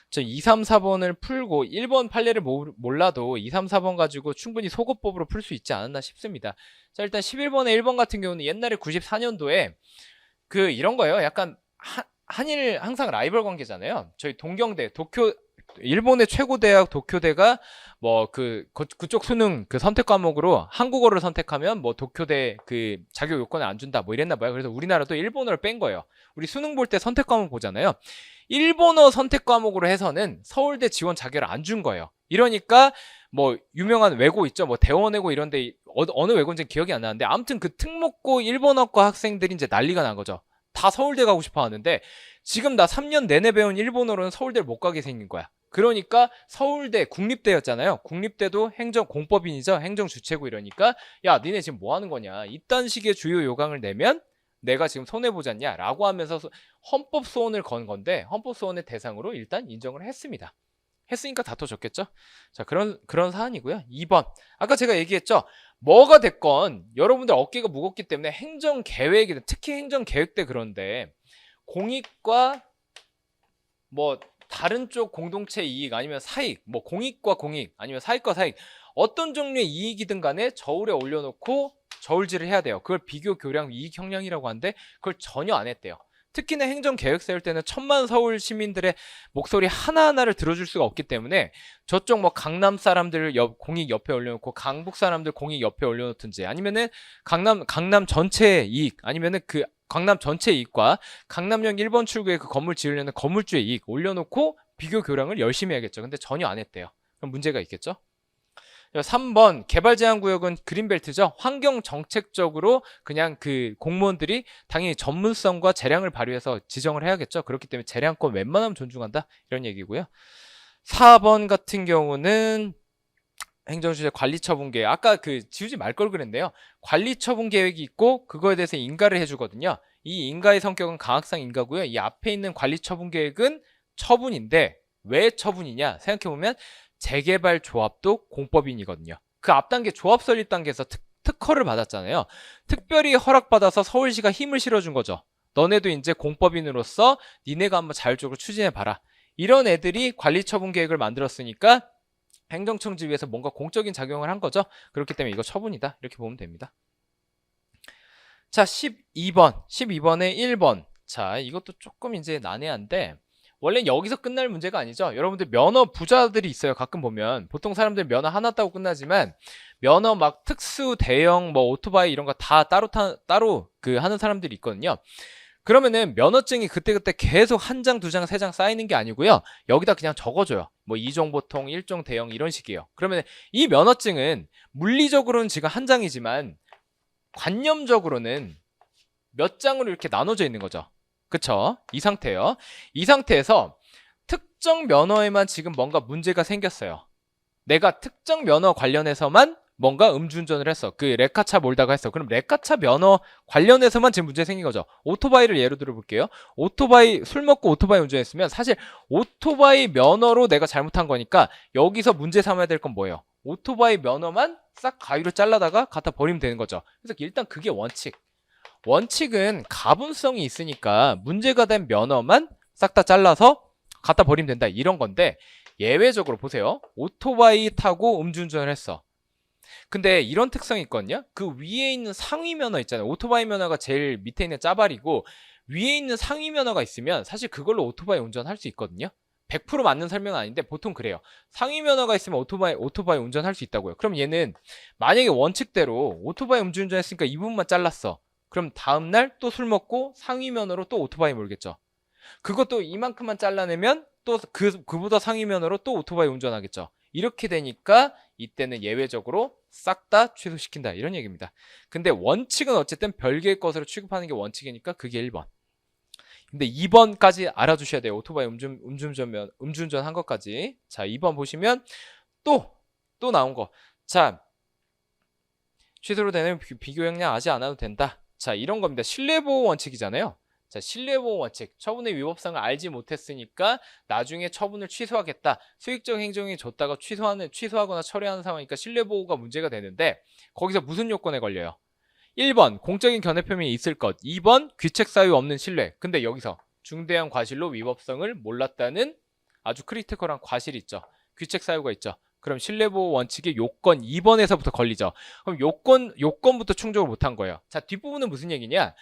저 2, 3, 4번을 풀고 1번 판례를 몰라도 2, 3, 4번 가지고 충분히 소거법으로 풀 수 있지 않았나 싶습니다. 자, 일단 11번에 1번 같은 경우는 옛날에 94년도에 이런 거예요. 약간 한일 항상 라이벌 관계잖아요. 저희 동경대, 일본의 최고 대학 도쿄대가 뭐 그쪽 수능 선택 과목으로 한국어를 선택하면 뭐 도쿄대 자격 요건을 안 준다 뭐 이랬나 봐요. 그래서 우리나라도 일본어를 뺀 거예요. 우리 수능 볼 때 선택 과목 보잖아요. 일본어 선택 과목으로 해서는 서울대 지원 자격을 안 준 거예요. 이러니까 뭐 유명한 외고 있죠. 뭐 대원외고 이런데 어느 외고인지 기억이 안 나는데 아무튼 그 특목고 일본어과 학생들이 이제 난리가 난 거죠. 다 서울대 가고 싶어 하는데 지금 나 3년 내내 배운 일본어로는 서울대를 못 가게 생긴 거야. 그러니까 서울대 국립대였잖아요. 국립대도 공법인이죠. 행정 주체고 이러니까 야 니네 지금 뭐 하는 거냐. 이딴 식의 주요 요강을 내면 내가 지금 손해보지 않냐 라고 하면서 헌법소원을 건 건데 헌법소원의 대상으로 일단 인정을 했습니다. 했으니까 다퉈졌겠죠. 자, 그런 사안이고요. 2번 아까 제가 얘기했죠. 뭐가 됐건 여러분들 어깨가 무겁기 때문에 행정계획이든 특히 행정계획 때 그런데 공익과 뭐 다른 쪽 공동체 이익 아니면 사익 뭐 공익과 공익 아니면 사익과 사익 어떤 종류의 이익이든 간에 저울에 올려놓고 저울질을 해야 돼요. 그걸 비교 교량 이익 형량이라고 하는데 그걸 전혀 안 했대요. 특히나 행정개혁 세울 때는 천만 서울 시민들의 목소리 하나하나를 들어줄 수가 없기 때문에 저쪽 뭐 강남 사람들 공익 옆에 올려놓고 강북 사람들 공익 옆에 올려놓든지 아니면은 강남 전체의 이익 아니면은 그 강남 전체 이익과 강남역 1번 출구에 그 건물 지으려는 건물주의 이익 올려놓고 비교 교량을 열심히 해야겠죠. 근데 전혀 안 했대요. 그럼 문제가 있겠죠. 3번 개발 제한 구역은 그린벨트죠. 환경 정책적으로 그냥 그 공무원들이 당연히 전문성과 재량을 발휘해서 지정을 해야겠죠. 그렇기 때문에 재량권 웬만하면 존중한다 이런 얘기고요. 4번 같은 경우는 행정주재 관리처분 계획. 아까 그 지우지 말 걸 그랬는데요. 관리처분 계획이 있고 그거에 대해서 인가를 해주거든요. 이 인가의 성격은 강학상 인가고요. 이 앞에 있는 관리처분 계획은 처분인데 왜 처분이냐 생각해보면 재개발 조합도 공법인이거든요. 그 앞단계 조합 설립 단계에서 특허를 받았잖아요. 특별히 허락받아서 서울시가 힘을 실어준 거죠. 너네도 이제 공법인으로서 니네가 한번 자율적으로 추진해봐라. 이런 애들이 관리처분 계획을 만들었으니까 행정청 지위에서 뭔가 공적인 작용을 한 거죠. 그렇기 때문에 이거 처분이다. 이렇게 보면 됩니다. 자, 12번에 1번. 자, 이것도 조금 이제 난해한데 원래는 여기서 끝날 문제가 아니죠. 여러분들 면허 부자들이 있어요. 가끔 보면 보통 사람들 면허 하나 따고 끝나지만 면허 막 특수 대형 뭐 오토바이 이런 거 다 따로 그 하는 사람들이 있거든요. 그러면은 면허증이 그때그때 계속 한 장, 두 장, 세 장 쌓이는 게 아니고요. 여기다 그냥 적어줘요. 뭐 2종 보통, 1종 대형 이런 식이에요. 그러면 이 면허증은 물리적으로는 지금 한 장이지만 관념적으로는 몇 장으로 이렇게 나눠져 있는 거죠. 그쵸? 이 상태예요. 이 상태에서 특정 면허에만 지금 뭔가 문제가 생겼어요. 내가 특정 면허 관련해서만 뭔가 음주운전을 했어. 그 레카차 몰다가 했어. 그럼 레카차 면허 관련해서만 지금 문제 생긴 거죠. 오토바이를 예로 들어 볼게요. 술 먹고 오토바이 운전했으면 사실 오토바이 면허로 내가 잘못한 거니까 여기서 문제 삼아야 될 건 뭐예요? 오토바이 면허만 싹 가위로 잘라다가 갖다 버리면 되는 거죠. 그래서 일단 그게 원칙. 원칙은 가분성이 있으니까 문제가 된 면허만 싹 다 잘라서 갖다 버리면 된다 이런 건데 예외적으로 보세요. 오토바이 타고 음주운전을 했어. 근데 이런 특성이 있거든요. 그 위에 있는 상위 면허 있잖아요. 오토바이 면허가 제일 밑에 있는 짜발이고 위에 있는 상위 면허가 있으면 사실 그걸로 오토바이 운전할 수 있거든요. 100% 맞는 설명은 아닌데 보통 그래요. 상위 면허가 있으면 오토바이 운전할 수 있다고요. 그럼 얘는 만약에 원칙대로 오토바이 음주운전 했으니까 이 부분만 잘랐어. 그럼 다음날 또 술 먹고 상위 면허로 또 오토바이 몰겠죠. 그것도 이만큼만 잘라내면 또 그보다 상위 면허로 또 오토바이 운전하겠죠. 이렇게 되니까 이때는 예외적으로 싹 다 취소시킨다 이런 얘기입니다. 근데 원칙은 어쨌든 별개의 것으로 취급하는 게 원칙이니까 그게 1번. 근데 2번까지 알아두셔야 돼요. 오토바이 음주운전 한 것까지. 자, 2번 보시면 또 나온 거. 자, 취소로 되는 비교 형량 하지 않아도 된다. 자, 이런 겁니다. 신뢰보호 원칙이잖아요. 자, 신뢰보호 원칙. 처분의 위법성을 알지 못했으니까 나중에 처분을 취소하겠다. 수익적 행정이 줬다가 취소하거나 처리하는 상황이니까 신뢰보호가 문제가 되는데 거기서 무슨 요건에 걸려요? 1번 공적인 견해 표명이 있을 것. 2번 귀책 사유 없는 신뢰. 근데 여기서 중대한 과실로 위법성을 몰랐다는 아주 크리티컬한 과실이 있죠. 귀책 사유가 있죠. 그럼 신뢰보호 원칙의 요건 2번에서부터 걸리죠. 그럼 요건부터 충족을 못한 거예요. 자, 뒷부분은 무슨 얘기냐?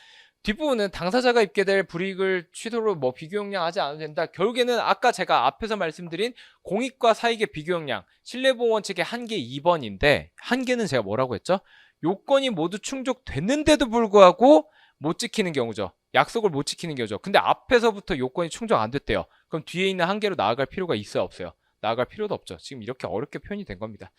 뒷부분은 당사자가 입게 될 불이익을 취소로 뭐 비교형량 하지 않아도 된다. 결국에는 아까 제가 앞에서 말씀드린 공익과 사익의 비교형량 신뢰보호 원칙의 한계 2번인데 한계는 제가 뭐라고 했죠? 요건이 모두 충족됐는데도 불구하고 못 지키는 경우죠. 약속을 못 지키는 경우죠. 근데 앞에서부터 요건이 충족 안 됐대요. 그럼 뒤에 있는 한계로 나아갈 필요가 있어요, 없어요? 나아갈 필요도 없죠. 지금 이렇게 어렵게 표현이 된 겁니다.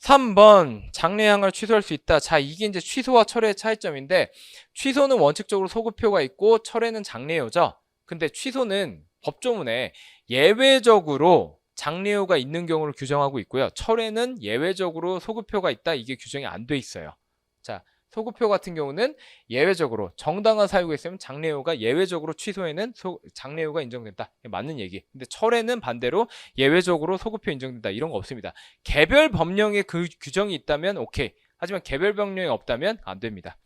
3번 장래항을 취소할 수 있다. 자, 이게 이제 취소와 철회의 차이점인데 취소는 원칙적으로 소급표가 있고 철회는 장래효죠. 근데 취소는 법조문에 예외적으로 장래효가 있는 경우를 규정하고 있고요. 철회는 예외적으로 소급표가 있다. 이게 규정이 안 돼 있어요. 자, 소급표 같은 경우는 예외적으로 정당한 사유가 있으면 장래효가 예외적으로 취소에는 장래효가 인정된다. 맞는 얘기. 근데 철회는 반대로 예외적으로 소급표 인정된다. 이런 거 없습니다. 개별 법령에 그 규정이 있다면 오케이. 하지만 개별 법령이 없다면 안 됩니다.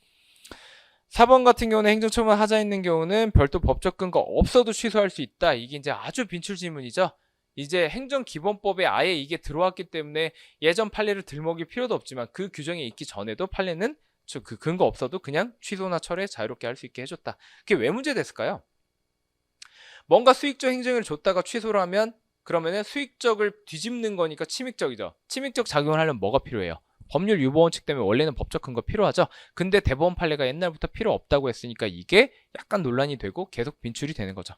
4번 같은 경우는 행정처분 하자 있는 경우는 별도 법적 근거 없어도 취소할 수 있다. 이게 이제 아주 빈출 질문이죠. 이제 행정기본법에 아예 이게 들어왔기 때문에 예전 판례를 들먹일 필요도 없지만 그 규정이 있기 전에도 판례는 그 근거 없어도 그냥 취소나 철회 자유롭게 할 수 있게 해줬다. 그게 왜 문제됐을까요? 뭔가 수익적 행정을 줬다가 취소를 하면 그러면은 수익적을 뒤집는 거니까 침익적이죠. 침익적 작용을 하려면 뭐가 필요해요? 법률 유보 원칙 때문에 원래는 법적 근거 필요하죠. 근데 대법원 판례가 옛날부터 필요 없다고 했으니까 이게 약간 논란이 되고 계속 빈출이 되는 거죠.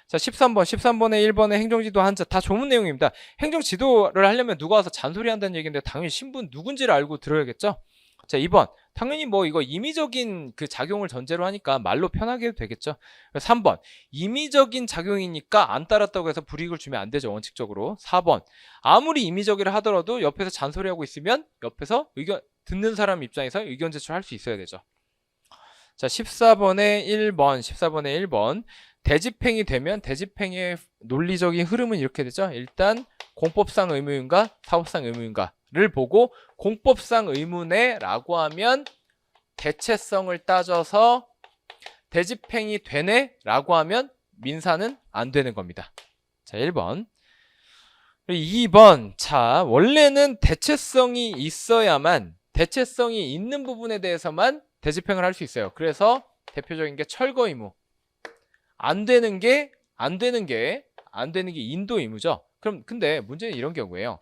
자, 13번에 1번에 행정지도 한자 다 좋은 내용입니다. 행정지도를 하려면 누가 와서 잔소리 한다는 얘기인데 당연히 신분 누군지를 알고 들어야겠죠. 자, 2번 당연히 뭐 이거 임의적인 그 작용을 전제로 하니까 말로 편하게 해도 되겠죠. 3번 임의적인 작용이니까 안 따랐다고 해서 불이익을 주면 안 되죠, 원칙적으로. 4번 아무리 임의적이라 하더라도 옆에서 잔소리하고 있으면 옆에서 듣는 사람 입장에서 의견 제출할 수 있어야 되죠. 자, 14번에 1번 대집행이 되면 대집행의 논리적인 흐름은 이렇게 되죠. 일단 공법상 의무인가 사법상 의무인가를 보고 공법상 의무네 라고 하면 대체성을 따져서 대집행이 되네 라고 하면 민사는 안 되는 겁니다. 자, 1번. 2번. 자, 원래는 대체성이 있어야만 대체성이 있는 부분에 대해서만 대집행을 할 수 있어요. 그래서 대표적인 게 철거 의무. 안 되는 게 인도 의무죠. 그럼 근데 문제는 이런 경우예요.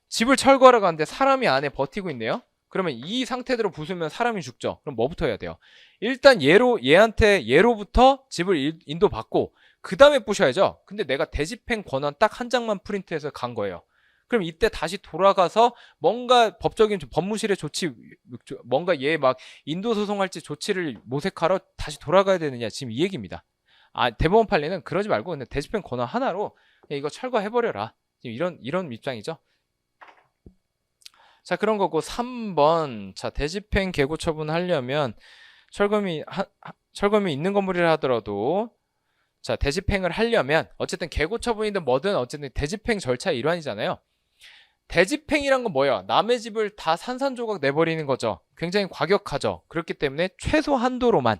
집을 철거하러 가는데 사람이 안에 버티고 있네요. 그러면 이 상태대로 부수면 사람이 죽죠. 그럼 뭐부터 해야 돼요? 일단 얘로부터 집을 인도받고 그 다음에 부셔야죠. 근데 내가 대집행 권한 딱 한 장만 프린트해서 간 거예요. 그럼 이때 다시 돌아가서 뭔가 법적인 법무실의 조치, 뭔가 얘 막 인도 소송할지 조치를 모색하러 다시 돌아가야 되느냐, 지금 이 얘기입니다. 대법원 판례는 그러지 말고 그냥 대집행 권한 하나로 이거 철거해버려라. 이런 입장이죠. 자, 그런 거고 3번. 자, 대집행 개고 처분하려면 철거미 있는 건물이라 하더라도 자, 대집행을 하려면 어쨌든 개고 처분이든 뭐든 어쨌든 대집행 절차의 일환이잖아요. 대집행이란 건 뭐예요? 남의 집을 다 산산조각 내버리는 거죠. 굉장히 과격하죠. 그렇기 때문에 최소 한도로만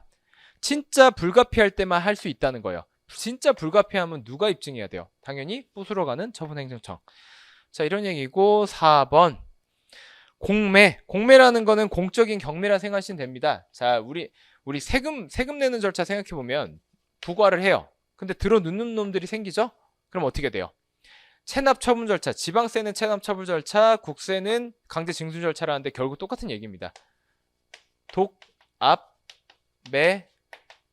진짜 불가피할 때만 할 수 있다는 거예요. 진짜 불가피하면 누가 입증해야 돼요? 당연히 부수러 가는 처분행정청. 자, 이런 얘기고 4번. 공매라는 거는 공적인 경매라 생각하시면 됩니다. 자, 우리 세금 내는 절차 생각해 보면 부과를 해요. 근데 들어눕는 놈들이 생기죠? 그럼 어떻게 돼요? 체납 처분 절차, 지방세는 체납 처분 절차, 국세는 강제 징수 절차라는데 결국 똑같은 얘기입니다. 독, 압, 매,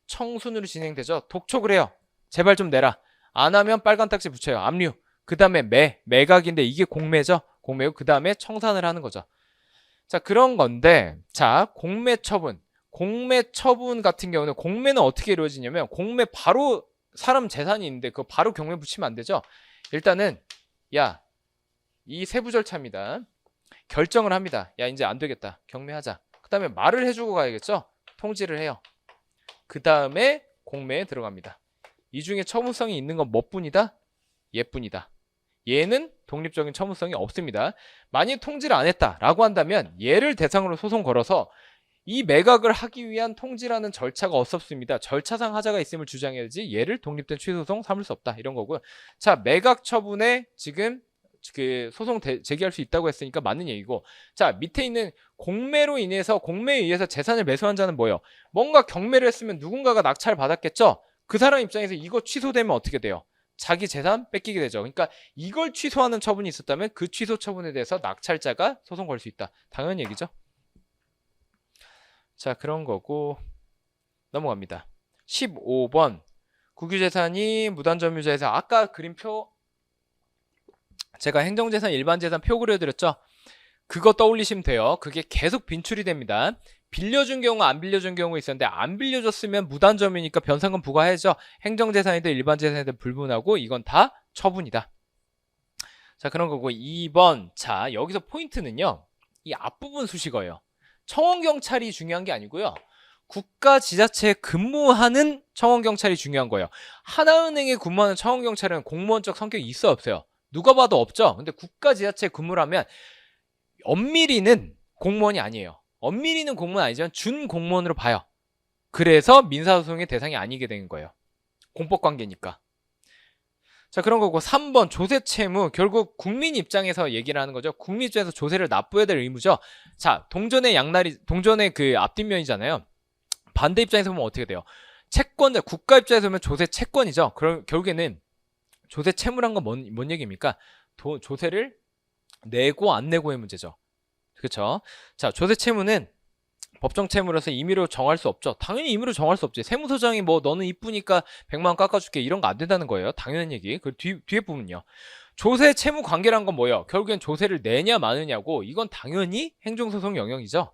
청순으로 진행되죠. 독촉을 해요. 제발 좀 내라. 안 하면 빨간 딱지 붙여요. 압류. 그 다음에 매각인데 이게 공매죠. 공매고 그 다음에 청산을 하는 거죠. 자, 그런 건데 자, 공매 처분 같은 경우는 공매는 어떻게 이루어지냐면 공매 바로 사람 재산이 있는데 그거 바로 경매 붙이면 안 되죠. 일단은 이 세부 절차입니다. 결정을 합니다. 이제 안 되겠다. 경매하자. 그 다음에 말을 해주고 가야겠죠. 통지를 해요. 그 다음에 공매에 들어갑니다. 이 중에 처분성이 있는 건 뭐뿐이다? 얘뿐이다. 얘는 독립적인 처분성이 없습니다. 만약 통지를 안 했다라고 한다면 얘를 대상으로 소송 걸어서 이 매각을 하기 위한 통지라는 절차가 없었습니다. 절차상 하자가 있음을 주장해야지 얘를 독립된 취소소송 삼을 수 없다. 이런 거고요. 자, 매각 처분에 지금 그 소송 제기할 수 있다고 했으니까 맞는 얘기고, 자, 밑에 있는 공매에 의해서 재산을 매수한 자는 뭐예요? 뭔가 경매를 했으면 누군가가 낙찰을 받았겠죠? 그 사람 입장에서 이거 취소되면 어떻게 돼요? 자기 재산 뺏기게 되죠. 그러니까 이걸 취소하는 처분이 있었다면 그 취소 처분에 대해서 낙찰자가 소송 걸 수 있다. 당연한 얘기죠. 자, 그런 거고 넘어갑니다. 15번. 국유재산이 무단점유자에서 아까 그림표 제가 행정재산, 일반재산 표 그려드렸죠? 그거 떠올리시면 돼요. 그게 계속 빈출이 됩니다. 빌려준 경우, 안 빌려준 경우 있었는데 안 빌려줬으면 무단점유니까 변상금 부과해야죠. 행정재산이든 일반재산이든 불문하고 이건 다 처분이다. 자, 그런 거고 2번. 자, 여기서 포인트는요. 이 앞부분 수식어예요. 청원경찰이 중요한 게 아니고요. 국가지자체에 근무하는 청원경찰이 중요한 거예요. 하나은행에 근무하는 청원경찰은 공무원적 성격이 있어요, 없어요? 누가 봐도 없죠. 근데 국가지자체에 근무를 하면 엄밀히는 공무원이 아니에요. 엄밀히는 공무원 아니지만 준공무원으로 봐요. 그래서 민사소송의 대상이 아니게 되는 거예요. 공법관계니까. 자, 그런 거고 3번 조세 채무. 결국 국민 입장에서 얘기를 하는 거죠. 국민 입장에서 조세를 납부해야 될 의무죠. 자, 동전의 양날이 동전의 그 앞뒷면이잖아요. 반대 입장에서 보면 어떻게 돼요? 채권자, 국가 입장에서 보면 조세 채권이죠. 그럼 결국에는 조세 채무란 건 뭔 얘기입니까? 조세를 내고 안 내고의 문제죠. 그렇죠? 자, 조세 채무는 법정 채무로서 임의로 정할 수 없죠. 당연히 임의로 정할 수 없지. 세무서장이 뭐 너는 이쁘니까 100만 원 깎아줄게 이런 거 안 된다는 거예요. 당연한 얘기. 그 뒤에 부분요. 조세 채무 관계란 건 뭐예요? 결국엔 조세를 내냐 마느냐고. 이건 당연히 행정소송 영역이죠.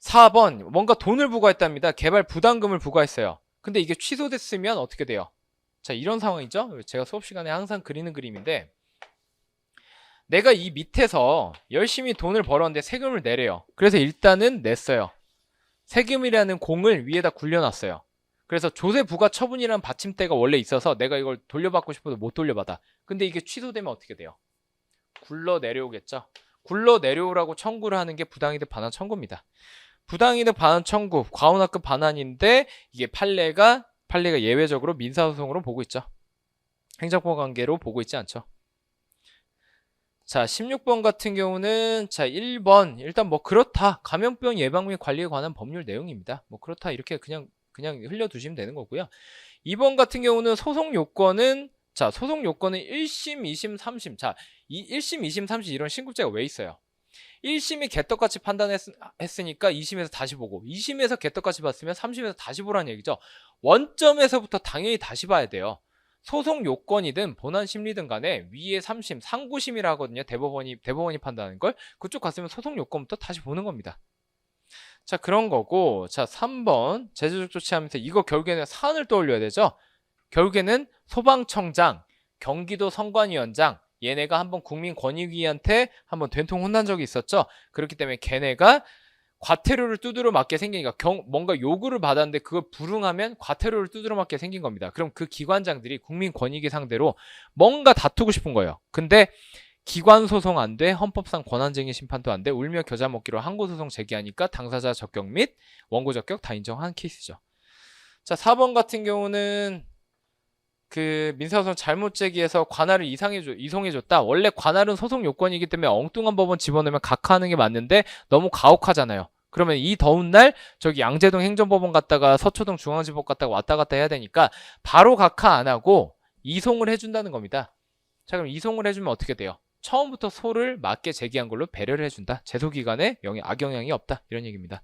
4번 뭔가 돈을 부과했답니다. 개발 부담금을 부과했어요. 근데 이게 취소됐으면 어떻게 돼요? 자, 이런 상황이죠. 제가 수업 시간에 항상 그리는 그림인데, 내가 이 밑에서 열심히 돈을 벌었는데 세금을 내래요. 그래서 일단은 냈어요. 세금이라는 공을 위에다 굴려놨어요. 그래서 조세 부과 처분이라는 받침대가 원래 있어서 내가 이걸 돌려받고 싶어도 못 돌려받아. 근데 이게 취소되면 어떻게 돼요? 굴러 내려오겠죠. 굴러 내려오라고 청구를 하는 게 부당이득 반환 청구입니다. 부당이득 반환 청구, 과온학급 반환인데 이게 판례가 예외적으로 민사소송으로 보고 있죠. 행정법 관계로 보고 있지 않죠. 자, 16번 같은 경우는, 자, 1번 일단 뭐 그렇다, 감염병 예방 및 관리에 관한 법률 내용입니다. 뭐 그렇다 이렇게 그냥 흘려두시면 되는 거고요. 2번 같은 경우는 소송 요건은, 자, 소송 요건은 1심, 2심, 3심. 자, 이 1심, 2심, 3심 이런 신고죄가 왜 있어요? 1심이 개떡같이 판단했으니까 2심에서 다시 보고, 2심에서 개떡같이 봤으면 3심에서 다시 보라는 얘기죠. 원점에서부터 당연히 다시 봐야 돼요. 소송 요건이든 본안 심리든 간에 위에 3심, 상고심이라 하거든요. 대법원이 판단하는 걸. 그쪽 갔으면 소송 요건부터 다시 보는 겁니다. 자, 그런 거고, 자, 3번 제재적 조치하면서 이거 결국에는 사안을 떠올려야 되죠. 결국에는 소방청장, 경기도 선관위원장, 얘네가 한번 국민권익위한테 한번 된통 혼난 적이 있었죠. 그렇기 때문에 걔네가 과태료를 두드러 맞게 생기니까, 뭔가 요구를 받았는데 그걸 불응하면 과태료를 두드러 맞게 생긴 겁니다. 그럼 그 기관장들이 국민권익위 상대로 뭔가 다투고 싶은 거예요. 근데 기관 소송 안 돼, 헌법상 권한쟁의 심판도 안 돼, 울며 겨자 먹기로 항고소송 제기하니까 당사자 적격 및 원고 적격 다 인정한 케이스죠. 자, 4번 같은 경우는 그 민사소송 잘못 제기해서 관할을 이송해줬다. 원래 관할은 소송 요건이기 때문에 엉뚱한 법원 집어넣으면 각하하는 게 맞는데 너무 가혹하잖아요. 그러면 이 더운 날 저기 양재동 행정법원 갔다가 서초동 중앙지법 갔다가 왔다 갔다 해야 되니까 바로 각하 안 하고 이송을 해준다는 겁니다. 자, 그럼 이송을 해주면 어떻게 돼요? 처음부터 소를 맞게 제기한 걸로 배려를 해준다. 제소기간에 악영향이 없다. 이런 얘기입니다.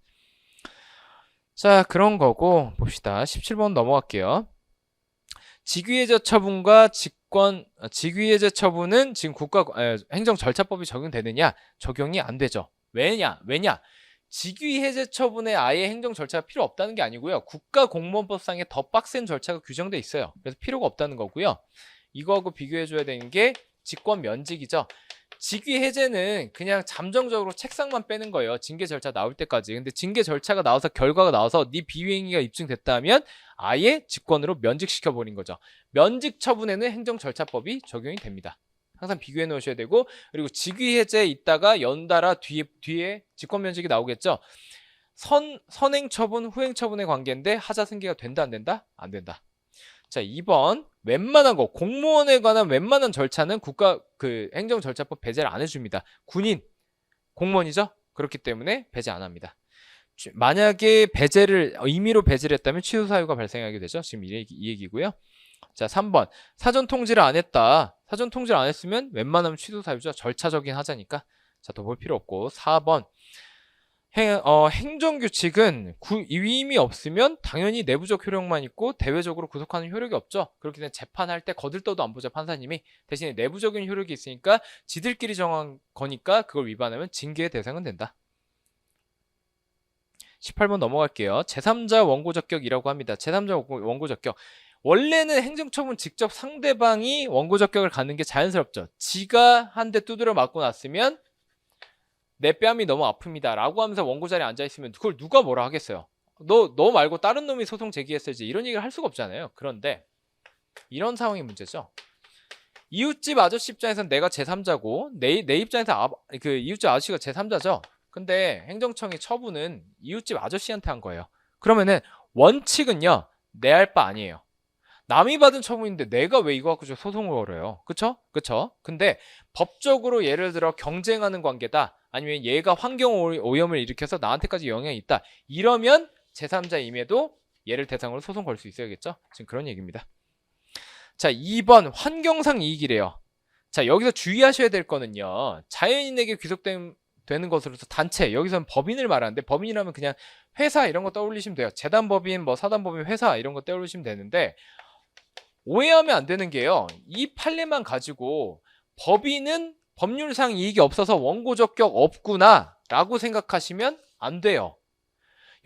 자, 그런 거고 봅시다. 17번 넘어갈게요. 직위해제 처분과 직위해제 처분은 지금 행정절차법이 적용되느냐? 적용이 안 되죠. 왜냐? 직위해제 처분에 아예 행정 절차가 필요 없다는 게 아니고요. 국가공무원법상에 더 빡센 절차가 규정돼 있어요. 그래서 필요가 없다는 거고요. 이거하고 비교해줘야 되는 게 직권 면직이죠. 직위해제는 그냥 잠정적으로 책상만 빼는 거예요. 징계 절차 나올 때까지. 근데 징계 절차가 나와서 결과가 나와서 네 비위행위가 입증됐다면 아예 직권으로 면직시켜버린 거죠. 면직 처분에는 행정절차법이 적용이 됩니다. 항상 비교해 놓으셔야 되고, 그리고 직위해제 있다가 연달아 뒤에 직권면직이 나오겠죠. 선행처분, 후행처분의 관계인데 하자 승계가 된다 안 된다? 안 된다. 자, 2번 웬만한 거, 공무원에 관한 웬만한 절차는 행정절차법 배제를 안 해줍니다. 군인, 공무원이죠? 그렇기 때문에 배제 안 합니다. 만약에 임의로 배제를 했다면 취소 사유가 발생하게 되죠. 지금 이 얘기고요. 자, 3번 사전 통지를 안 했다. 사전 통지를 안 했으면 웬만하면 취소 사유죠. 절차적인 하자니까. 자, 더 볼 필요 없고. 4번 행정규칙은 위임이 없으면 당연히 내부적 효력만 있고 대외적으로 구속하는 효력이 없죠. 그렇기 때문에 재판할 때 거들떠도 안 보죠, 판사님이. 대신에 내부적인 효력이 있으니까 지들끼리 정한 거니까 그걸 위반하면 징계의 대상은 된다. 18번 넘어갈게요. 제3자 원고 적격이라고 합니다. 제3자 원고 적격. 원래는 행정처분 직접 상대방이 원고 적격을 갖는 게 자연스럽죠. 지가 한 대 두드려 맞고 났으면 내 뺨이 너무 아픕니다 라고 하면서 원고 자리에 앉아있으면 그걸 누가 뭐라 하겠어요. 너 말고 다른 놈이 소송 제기했어야지, 이런 얘기를 할 수가 없잖아요. 그런데 이런 상황이 문제죠. 이웃집 아저씨 입장에서는 내가 제3자고 내 입장에서 이웃집 아저씨가 제3자죠. 근데 행정청의 처분은 이웃집 아저씨한테 한 거예요. 그러면은 원칙은요, 내 할 바 아니에요. 남이 받은 처분인데 내가 왜 이거 갖고 소송을 걸어요? 그쵸? 그쵸? 근데 법적으로 예를 들어 경쟁하는 관계다. 아니면 얘가 환경 오염을 일으켜서 나한테까지 영향이 있다. 이러면 제3자임에도 얘를 대상으로 소송 걸 수 있어야겠죠? 지금 그런 얘기입니다. 자, 2번 환경상 이익이래요. 자, 여기서 주의하셔야 될 거는요. 자연인에게 귀속되는 것으로서 단체, 여기서는 법인을 말하는데 법인이라면 그냥 회사 이런 거 떠올리시면 돼요. 재단법인, 뭐 사단법인, 회사 이런 거 떠올리시면 되는데 오해하면 안 되는 게요. 이 판례만 가지고 법인은 법률상 이익이 없어서 원고 적격 없구나 라고 생각하시면 안 돼요.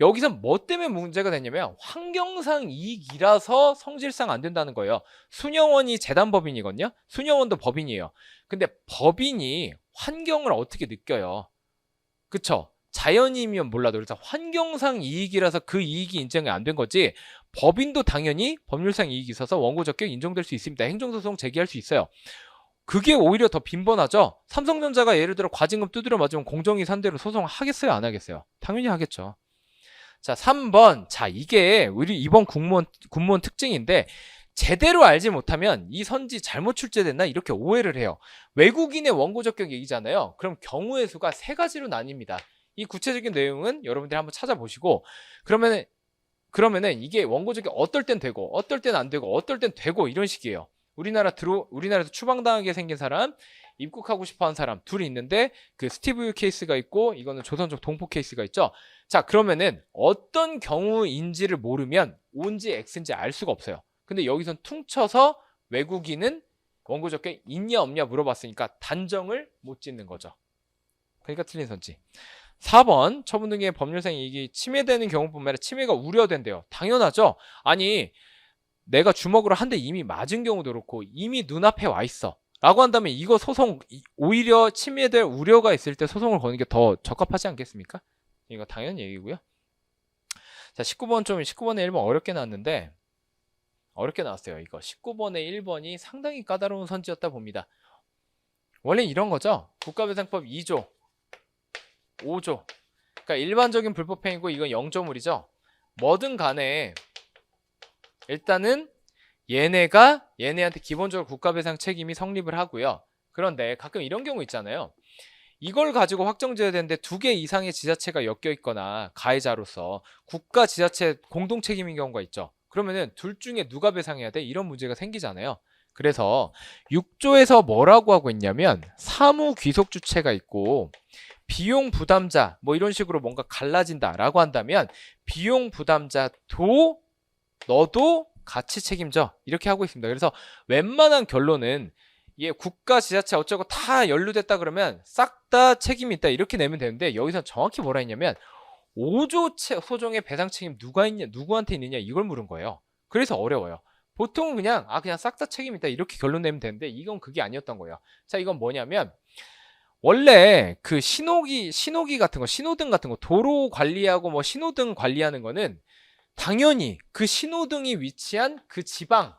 여기서 뭐 때문에 문제가 되냐면 환경상 이익이라서 성질상 안 된다는 거예요. 순영원이 재단법인이거든요. 순영원도 법인이에요. 근데 법인이 환경을 어떻게 느껴요? 그쵸? 자연이면 몰라도 그래서 환경상 이익이라서 그 이익이 인정이 안 된 거지. 법인도 당연히 법률상 이익이 있어서 원고 적격 인정될 수 있습니다. 행정소송 제기할 수 있어요. 그게 오히려 더 빈번하죠. 삼성전자가 예를 들어 과징금 두드려 맞으면 공정위 산대로 소송하겠어요? 안 하겠어요? 당연히 하겠죠. 자, 3번. 자, 이게 우리 이번 군무원 특징인데 제대로 알지 못하면 이 선지 잘못 출제됐나 이렇게 오해를 해요. 외국인의 원고 적격 얘기잖아요. 그럼 경우의 수가 3가지로 나뉩니다. 이 구체적인 내용은 여러분들이 한번 찾아보시고 그러면은 이게 원고 적격 어떨 땐 되고 어떨 땐 안 되고 어떨 땐 되고 이런 식이에요. 우리나라에서 추방당하게 생긴 사람, 입국하고 싶어하는 사람 둘이 있는데 그 스티브 케이스가 있고 이거는 조선족 동포 케이스가 있죠. 자, 그러면은 어떤 경우인지를 모르면 O인지 X인지 알 수가 없어요. 근데 여기선 퉁쳐서 외국인은 원고 적격 있냐 없냐 물어봤으니까 단정을 못 짓는 거죠. 그러니까 틀린 선지. 4번 처분 등의 법률상 이익이 침해되는 경우뿐만 아니라 침해가 우려된대요. 당연하죠. 아니 내가 주먹으로 한 대 이미 맞은 경우도 그렇고 이미 눈앞에 와 있어 라고 한다면 이거 소송 오히려 침해될 우려가 있을 때 소송을 거는 게 더 적합하지 않겠습니까? 이거 당연히 얘기고요. 자, 19번에 1번 어렵게 나왔는데 어렵게 나왔어요. 이거 19번에 1번이 상당히 까다로운 선지였다 봅니다. 원래 이런 거죠. 국가배상법 2조 5조 그러니까 일반적인 불법행위고 이건 영조물이죠. 뭐든 간에 일단은 얘네한테 기본적으로 국가배상 책임이 성립을 하고요. 그런데 가끔 이런 경우 있잖아요. 이걸 가지고 확정지어야 되는데 2개 이상의 지자체가 엮여 있거나 가해자로서 국가 지자체 공동 책임인 경우가 있죠. 그러면은 둘 중에 누가 배상해야 돼? 이런 문제가 생기잖아요. 그래서 6조에서 뭐라고 하고 있냐면 사무 귀속 주체가 있고 비용 부담자 뭐 이런 식으로 뭔가 갈라진다라고 한다면 비용 부담자도 너도 같이 책임져 이렇게 하고 있습니다. 그래서 웬만한 결론은 얘 국가 지자체 어쩌고 다 연루됐다 그러면 싹 다 책임이 있다 이렇게 내면 되는데 여기서 정확히 뭐라 했냐면 5조 소정의 배상 책임 누구한테 있느냐 이걸 물은 거예요. 그래서 어려워요. 보통은 그냥 싹 다 책임 있다 이렇게 결론 내면 되는데 이건 그게 아니었던 거예요. 자, 이건 뭐냐면 원래 그 신호기 같은 거 신호등 같은 거 도로 관리하고 뭐 신호등 관리하는 거는 당연히 그 신호등이 위치한 그 지방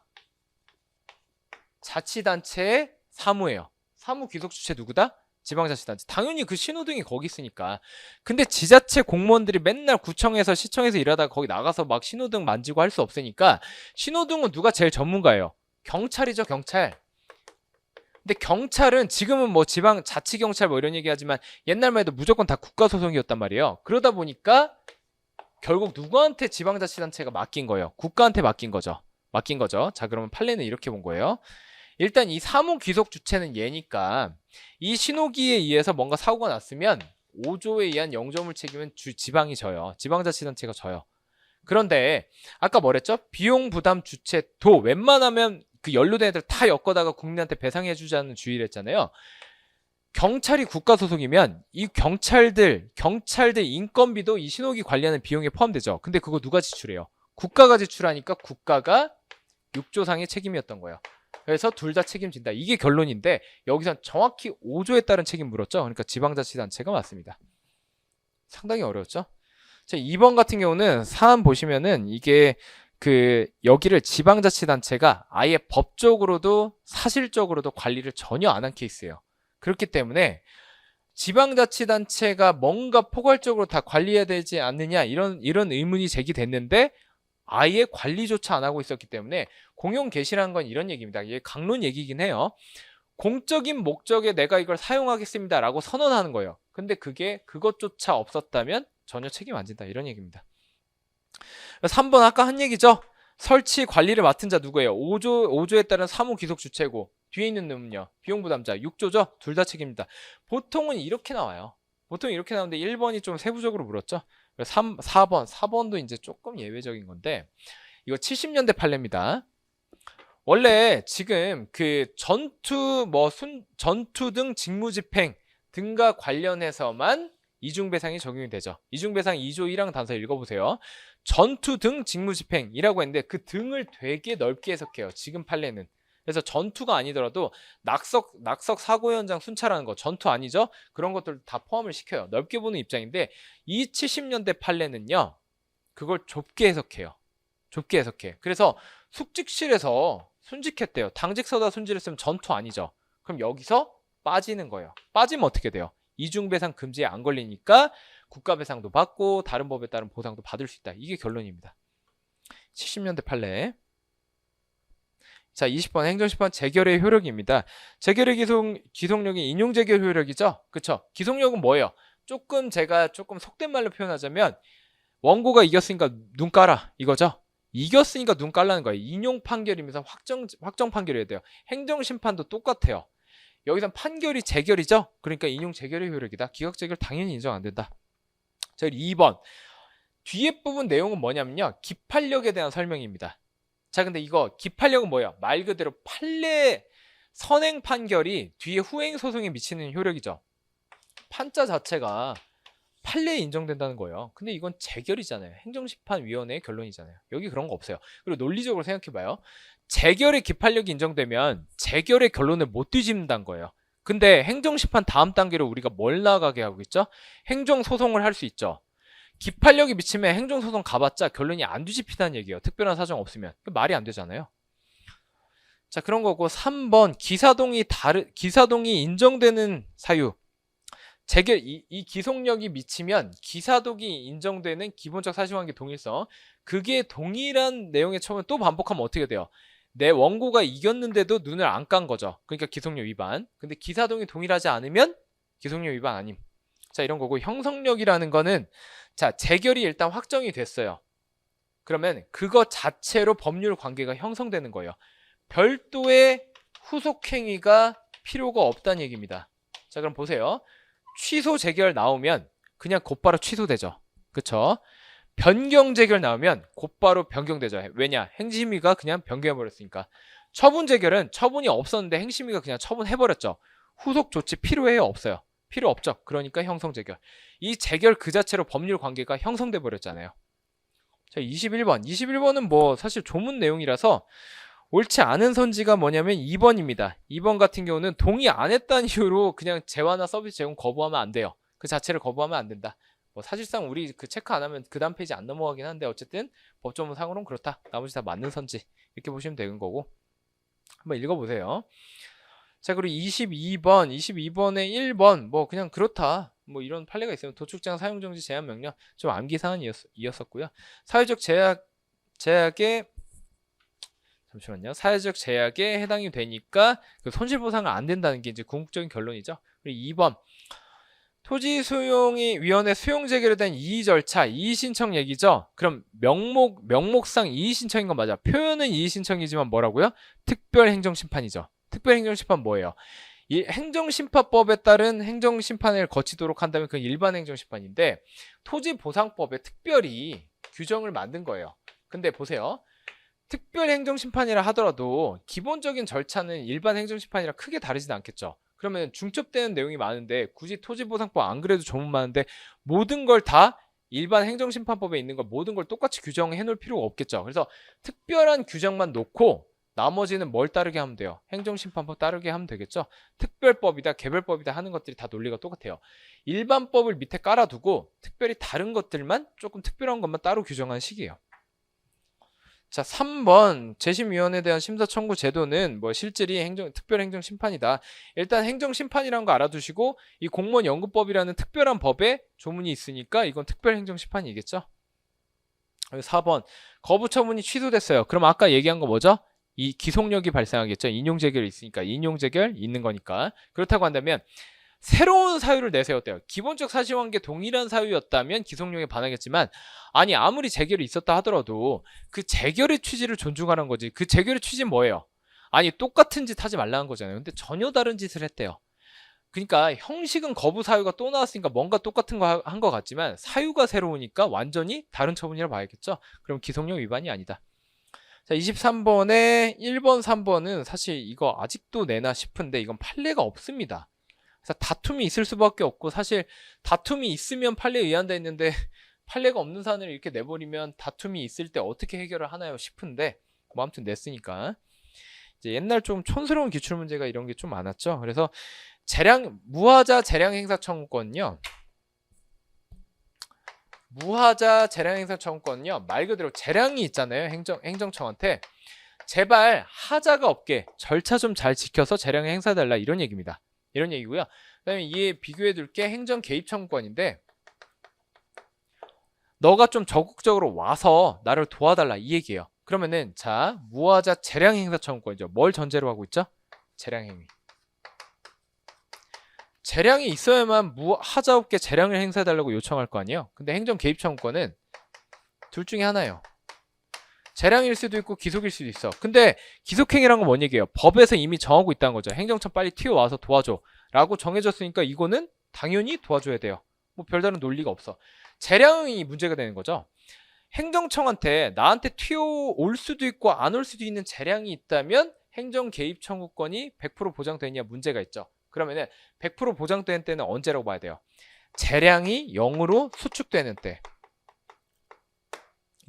자치단체의 사무예요. 사무 귀속 주체 누구다? 지방자치단체. 당연히 그 신호등이 거기 있으니까. 근데 지자체 공무원들이 맨날 구청에서 시청에서 일하다가 거기 나가서 막 신호등 만지고 할 수 없으니까 신호등은 누가 제일 전문가예요? 경찰이죠, 경찰. 근데 경찰은 지금은 뭐 지방 자치경찰 뭐 이런 얘기하지만 옛날만 해도 무조건 다 국가소송이었단 말이에요. 그러다 보니까 결국 누구한테 지방자치단체가 맡긴 거예요? 국가한테 맡긴 거죠. 자, 그러면 판례는 이렇게 본 거예요. 일단 이 사무 귀속 주체는 얘니까 이 신호기에 의해서 뭔가 사고가 났으면 5조에 의한 영조물 책임은 지방이 져요. 지방자치단체가 져요. 그런데 아까 뭐랬죠? 비용 부담 주체도 웬만하면 그 연루된 애들 다 엮어다가 국민한테 배상해주자는 주의를 했잖아요. 경찰이 국가소속이면 이 경찰들 인건비도 이 신호기 관리하는 비용에 포함되죠. 근데 그거 누가 지출해요? 국가가 지출하니까 국가가 6조상의 책임이었던 거예요. 그래서 둘 다 책임진다. 이게 결론인데 여기선 정확히 5조에 따른 책임 물었죠. 그러니까 지방자치단체가 맞습니다. 상당히 어려웠죠. 자, 2번 같은 경우는 사안 보시면은 이게 여기를 지방자치단체가 아예 법적으로도 사실적으로도 관리를 전혀 안 한 케이스예요. 그렇기 때문에 지방자치단체가 뭔가 포괄적으로 다 관리해야 되지 않느냐 이런 의문이 제기됐는데 아예 관리조차 안 하고 있었기 때문에 공용 개시라는 건 이런 얘기입니다. 이게 강론 얘기긴 해요. 공적인 목적에 내가 이걸 사용하겠습니다 라고 선언하는 거예요. 근데 그게 그것조차 없었다면 전혀 책임 안 진다 이런 얘기입니다. 3번 아까 한 얘기죠. 설치 관리를 맡은 자 누구예요? 5조에 따른 사무 귀속 주체고 뒤에 있는 놈은요. 비용 부담자 6조죠. 둘 다 책임입니다. 보통은 이렇게 나와요. 보통 이렇게 나오는데 1번이 좀 세부적으로 물었죠. 4번도 이제 조금 예외적인 건데 이거 70년대 판례입니다. 원래 지금 그 전투 등 직무집행 등과 관련해서만 이중배상이 적용이 되죠. 이중배상 2조 1항 단서 읽어보세요. 전투 등 직무집행이라고 했는데 그 등을 되게 넓게 해석해요. 지금 판례는. 그래서 전투가 아니더라도 낙석 사고 현장 순찰하는 거 전투 아니죠? 그런 것들 다 포함을 시켜요. 넓게 보는 입장인데 이 70년대 판례는요. 그걸 좁게 해석해요. 좁게 해석해. 그래서 숙직실에서 순직했대요. 당직서다 순직했으면 전투 아니죠. 그럼 여기서 빠지는 거예요. 빠지면 어떻게 돼요? 이중배상 금지에 안 걸리니까 국가배상도 받고 다른 법에 따른 보상도 받을 수 있다. 이게 결론입니다. 70년대 판례. 자, 20번 행정심판 재결의 효력입니다. 재결의 기속력이 인용재결 효력이죠? 그쵸? 기속력은 뭐예요? 제가 조금 속된 말로 표현하자면 원고가 이겼으니까 눈 깔아 이거죠? 이겼으니까 눈 깔라는 거예요. 인용 판결이면서 확정 판결이 돼요. 행정심판도 똑같아요. 여기선 판결이 재결이죠? 그러니까 인용 재결의 효력이다. 기각 재결 당연히 인정 안 된다. 자, 2번. 뒤에 부분 내용은 뭐냐면요. 기판력에 대한 설명입니다. 자, 근데 이거 기판력은 뭐예요? 말 그대로 판례 선행 판결이 뒤에 후행 소송에 미치는 효력이죠. 판자 자체가 판례에 인정된다는 거예요. 근데 이건 재결이잖아요. 행정심판위원회의 결론이잖아요. 여기 그런 거 없어요. 그리고 논리적으로 생각해봐요. 재결의 기판력이 인정되면 재결의 결론을 못 뒤집는다는 거예요. 근데 행정심판 다음 단계로 우리가 뭘 나아가게 하고 있죠? 행정소송을 할 수 있죠. 기판력이 미치면 행정소송 가봤자 결론이 안 뒤집힌다는 얘기예요. 특별한 사정 없으면. 말이 안 되잖아요. 자, 그런 거고 3번 기사동이 인정되는 사유. 재결 이 기속력이 미치면 기사동이 인정되는 기본적 사실관계 동일성. 그게 동일한 내용의 처음에 또 반복하면 어떻게 돼요? 내 원고가 이겼는데도 눈을 안 깐 거죠. 그러니까 기속력 위반. 근데 기사동이 동일하지 않으면 기속력 위반 아님. 자, 이런 거고 형성력이라는 거는 자, 재결이 일단 확정이 됐어요. 그러면 그거 자체로 법률 관계가 형성되는 거예요. 별도의 후속 행위가 필요가 없다는 얘기입니다. 자, 그럼 보세요. 취소 재결 나오면 그냥 곧바로 취소되죠. 그쵸? 변경 재결 나오면 곧바로 변경되죠. 왜냐? 행심위가 그냥 변경해버렸으니까. 처분 재결은 처분이 없었는데 행심위가 그냥 처분해버렸죠. 후속 조치 필요해요? 없어요? 필요 없죠. 그러니까 형성 재결. 이 재결 그 자체로 법률 관계가 형성돼 버렸잖아요. 자, 21번은 뭐 사실 조문 내용이라서 옳지 않은 선지가 뭐냐면 2번입니다. 2번 같은 경우는 동의 안 했다는 이유로 그냥 재화나 서비스 제공 거부하면 안 돼요. 그 자체를 거부하면 안 된다. 뭐 사실상 우리 그 체크 안 하면 그 다음 페이지 안 넘어가긴 한데 어쨌든 법조문상으로는 그렇다. 나머지 다 맞는 선지. 이렇게 보시면 되는 거고. 한번 읽어보세요. 자, 그리고 22번에 1번 뭐 그냥 그렇다. 뭐 이런 판례가 있으면 도축장 사용정지 제한 명령 좀 암기 사안이었었고요. 사회적 제약에 잠시만요. 사회적 제약에 해당이 되니까 그 손실보상은 안 된다는 게 이제 궁극적인 결론이죠. 그리고 2번 토지수용위원회 수용재결에 대한 이의 절차, 이의 신청 얘기죠. 그럼 명목상 이의 신청인 건 맞아. 표현은 이의 신청이지만 뭐라고요? 특별행정심판이죠. 특별행정심판 뭐예요? 이 행정심판법에 따른 행정심판을 거치도록 한다면 그건 일반행정심판인데 토지보상법에 특별히 규정을 만든 거예요. 근데 보세요. 특별행정심판이라 하더라도 기본적인 절차는 일반 행정심판이랑 크게 다르진 않겠죠. 그러면 중첩되는 내용이 많은데 굳이 토지보상법 안 그래도 조문 많은데 모든 걸 다 일반 행정심판법에 있는 걸 모든 걸 똑같이 규정해 놓을 필요가 없겠죠. 그래서 특별한 규정만 놓고 나머지는 뭘 따르게 하면 돼요? 행정심판법 따르게 하면 되겠죠. 특별법이다 개별법이다 하는 것들이 다 논리가 똑같아요. 일반법을 밑에 깔아두고 특별히 다른 것들만 조금 특별한 것만 따로 규정하는 식이에요. 자, 3번 재심위원회에 대한 심사 청구 제도는 뭐 실질이 특별행정심판이다. 일단 행정심판이라는 거 알아두시고 이 공무원연구법이라는 특별한 법에 조문이 있으니까 이건 특별행정심판이겠죠. 4번 거부처분이 취소됐어요. 그럼 아까 얘기한 거 뭐죠? 이 기속력이 발생하겠죠. 인용재결이 있으니까 인용재결 있는 거니까. 그렇다고 한다면 새로운 사유를 내세웠대요. 기본적 사실관계 동일한 사유였다면 기속력에 반하겠지만 아니 아무리 재결이 있었다 하더라도 그 재결의 취지를 존중하는 거지. 그 재결의 취지는 뭐예요? 아니 똑같은 짓 하지 말라는 거잖아요. 근데 전혀 다른 짓을 했대요. 그러니까 형식은 거부 사유가 또 나왔으니까 뭔가 똑같은 거 한 것 같지만 사유가 새로우니까 완전히 다른 처분이라 봐야겠죠. 그럼 기속력 위반이 아니다. 자, 23번에 1번, 3번은 사실 이거 아직도 내나 싶은데 이건 판례가 없습니다. 그래서 다툼이 있을 수밖에 없고 사실 다툼이 있으면 판례에 의한다 했는데 판례가 없는 사안을 이렇게 내버리면 다툼이 있을 때 어떻게 해결을 하나요 싶은데 뭐 아무튼 냈으니까 이제 옛날 좀 촌스러운 기출문제가 이런 게 좀 많았죠. 그래서 무하자 재량 행사 청구권은요. 무하자 재량 행사 청구권은요. 말 그대로 재량이 있잖아요. 행정청한테 제발 하자가 없게 절차 좀 잘 지켜서 재량을 행사해달라 이런 얘기입니다. 이런 얘기고요. 그다음에 이에 비교해 둘게 행정 개입 청구권인데 너가 좀 적극적으로 와서 나를 도와달라 이 얘기예요. 그러면은 자 무하자 재량 행사 청구권이죠. 뭘 전제로 하고 있죠? 재량 행위. 재량이 있어야만 하자 없게 재량을 행사해달라고 요청할 거 아니에요. 근데 행정 개입 청구권은 둘 중에 하나예요. 재량일 수도 있고 기속일 수도 있어. 근데 기속행위란 건 뭔 얘기예요? 법에서 이미 정하고 있다는 거죠. 행정청 빨리 튀어와서 도와줘 라고 정해졌으니까 이거는 당연히 도와줘야 돼요. 뭐 별다른 논리가 없어. 재량이 문제가 되는 거죠. 행정청한테 나한테 튀어올 수도 있고 안 올 수도 있는 재량이 있다면 행정 개입 청구권이 100% 보장되느냐 문제가 있죠. 그러면은 100% 보장되는 때는 언제라고 봐야 돼요? 재량이 0으로 수축되는 때.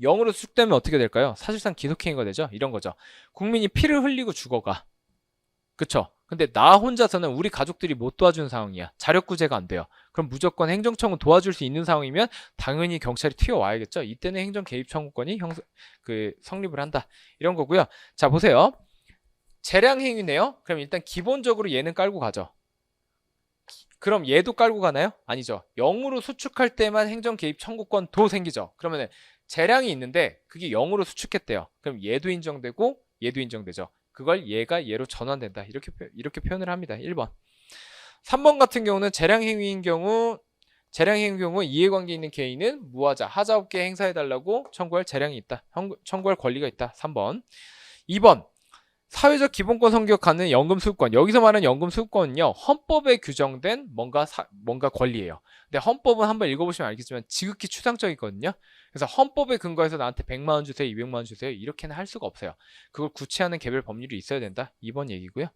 0으로 수축되면 어떻게 될까요? 사실상 기속행위가 되죠. 이런 거죠. 국민이 피를 흘리고 죽어가. 그쵸? 근데 나 혼자서는 우리 가족들이 못 도와주는 상황이야. 자력구제가 안 돼요. 그럼 무조건 행정청은 도와줄 수 있는 상황이면 당연히 경찰이 튀어와야겠죠. 이때는 행정 개입 청구권이 성립을 한다. 이런 거고요. 자 보세요. 재량 행위네요. 그럼 일단 기본적으로 얘는 깔고 가죠. 그럼 얘도 깔고 가나요? 아니죠. 0으로 수축할 때만 행정 개입 청구권도 생기죠. 그러면은 재량이 있는데 그게 0으로 수축했대요. 그럼 얘도 인정되고 얘도 인정되죠. 그걸 얘가 얘로 전환된다. 이렇게 표현을 합니다. 1번. 3번 같은 경우는 재량 행위인 경우 이해관계 있는 개인은 무하자 하자 없게 행사해달라고 청구할 재량이 있다. 청구할 권리가 있다. 3번. 2번. 사회적 기본권 성격하는 연금 수급권. 여기서 말하는 연금 수급권은요. 헌법에 규정된 뭔가 권리예요. 근데 헌법은 한번 읽어보시면 알겠지만 지극히 추상적이거든요. 그래서 헌법에 근거해서 나한테 100만 원 주세요, 200만 원 주세요 이렇게는 할 수가 없어요. 그걸 구체하는 개별 법률이 있어야 된다. 2번 얘기고요.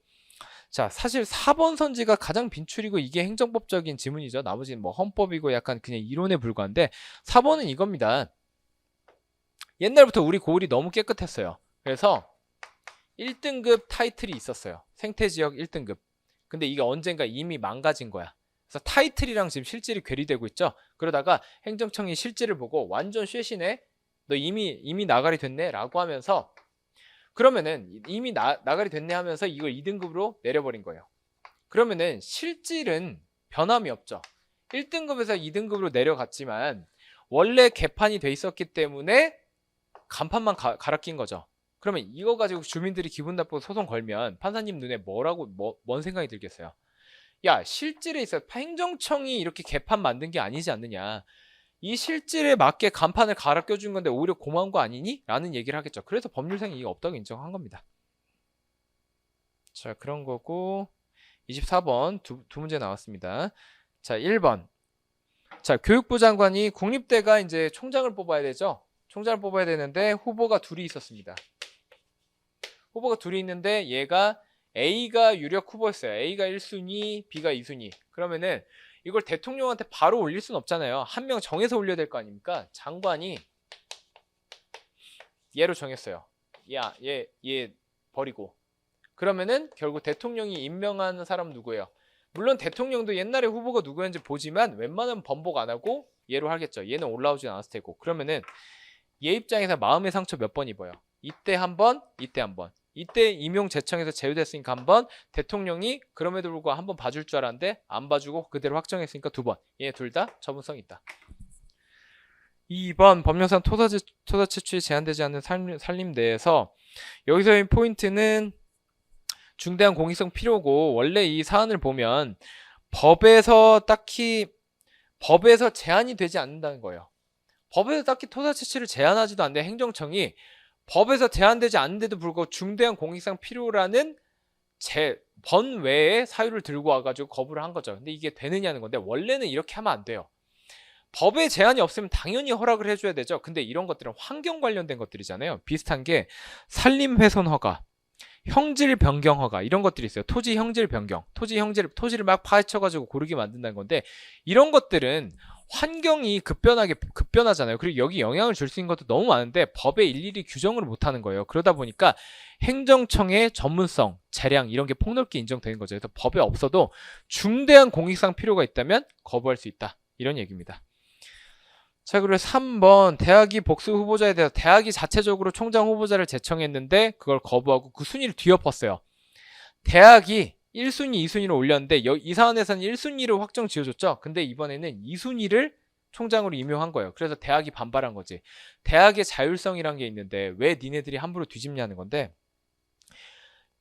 자, 사실 4번 선지가 가장 빈출이고 이게 행정법적인 지문이죠. 나머지는 뭐 헌법이고 약간 그냥 이론에 불과한데 4번은 이겁니다. 옛날부터 우리 고을이 너무 깨끗했어요. 그래서 1등급 타이틀이 있었어요. 생태지역 1등급. 근데 이게 언젠가 이미 망가진 거야. 그래서 타이틀이랑 지금 실질이 괴리되고 있죠. 그러다가 행정청이 실질을 보고 완전 쉐시네. 너 이미 나가리 됐네 라고 하면서 그러면은 이미 나가리 됐네 하면서 이걸 2등급으로 내려버린 거예요. 그러면은 실질은 변함이 없죠. 1등급에서 2등급으로 내려갔지만 원래 개판이 돼 있었기 때문에 간판만 갈아 낀 거죠. 그러면 이거 가지고 주민들이 기분 나쁘고 소송 걸면 판사님 눈에 뭔 생각이 들겠어요? 야, 실질에 있어 행정청이 이렇게 개판 만든 게 아니지 않느냐. 이 실질에 맞게 간판을 갈아 껴준 건데 오히려 고마운 거 아니니? 라는 얘기를 하겠죠. 그래서 법률상 이게 없다고 인정한 겁니다. 자, 그런 거고 24번 두 문제 나왔습니다. 자, 1번. 자, 교육부 장관이 국립대가 이제 총장을 뽑아야 되죠. 총장을 뽑아야 되는데 후보가 둘이 있었습니다. 후보가 둘이 있는데 얘가 A가 유력 후보였어요. A가 1순위, B가 2순위. 그러면은 이걸 대통령한테 바로 올릴 순 없잖아요. 한 명 정해서 올려야 될 거 아닙니까? 장관이 얘로 정했어요. 야, 얘 버리고. 그러면은 결국 대통령이 임명하는 사람 누구예요? 물론 대통령도 옛날에 후보가 누구였는지 보지만 웬만하면 번복 안 하고 얘로 하겠죠. 얘는 올라오진 않았을 테고. 그러면은 얘 입장에서 마음의 상처 몇 번 입어요? 이때 한 번, 이때 한 번. 이때 임용 제청에서 제외됐으니까 한 번, 대통령이 그럼에도 불구하고 한 번 봐줄 줄 알았는데 안 봐주고 그대로 확정했으니까 두 번. 얘 둘 다 처분성 있다. 2번 법령상 토사 채취에 제한되지 않는 산림 내에서 여기서의 포인트는 중대한 공익성 필요고, 원래 이 사안을 보면 법에서 제한이 되지 않는다는 거예요. 법에서 딱히 토사 채취를 제한하지도 않는데 행정청이 법에서 제한되지 않는데도 불구하고 중대한 공익상 필요라는 번외의 사유를 들고 와가지고 거부를 한 거죠. 근데 이게 되느냐는 건데, 원래는 이렇게 하면 안 돼요. 법에 제한이 없으면 당연히 허락을 해줘야 되죠. 근데 이런 것들은 환경 관련된 것들이잖아요. 비슷한 게 산림훼손 허가, 형질 변경 허가, 이런 것들이 있어요. 토지 형질 변경, 토지를 막 파헤쳐가지고 고르게 만든다는 건데, 이런 것들은 환경이 급변하잖아요. 그리고 여기 영향을 줄 수 있는 것도 너무 많은데 법에 일일이 규정을 못하는 거예요. 그러다 보니까 행정청의 전문성, 재량 이런 게 폭넓게 인정되는 거죠. 그래서 법에 없어도 중대한 공익상 필요가 있다면 거부할 수 있다, 이런 얘기입니다. 자, 그리고 3번, 대학이 복수 후보자에 대해서 대학이 자체적으로 총장 후보자를 제청했는데 그걸 거부하고 그 순위를 뒤엎었어요. 대학이 1순위, 2순위로 올렸는데 이 사안에서는 1순위로 확정 지어줬죠. 근데 이번에는 2순위를 총장으로 임명한 거예요. 그래서 대학이 반발한 거지. 대학의 자율성이란 게 있는데 왜 니네들이 함부로 뒤집냐는 건데,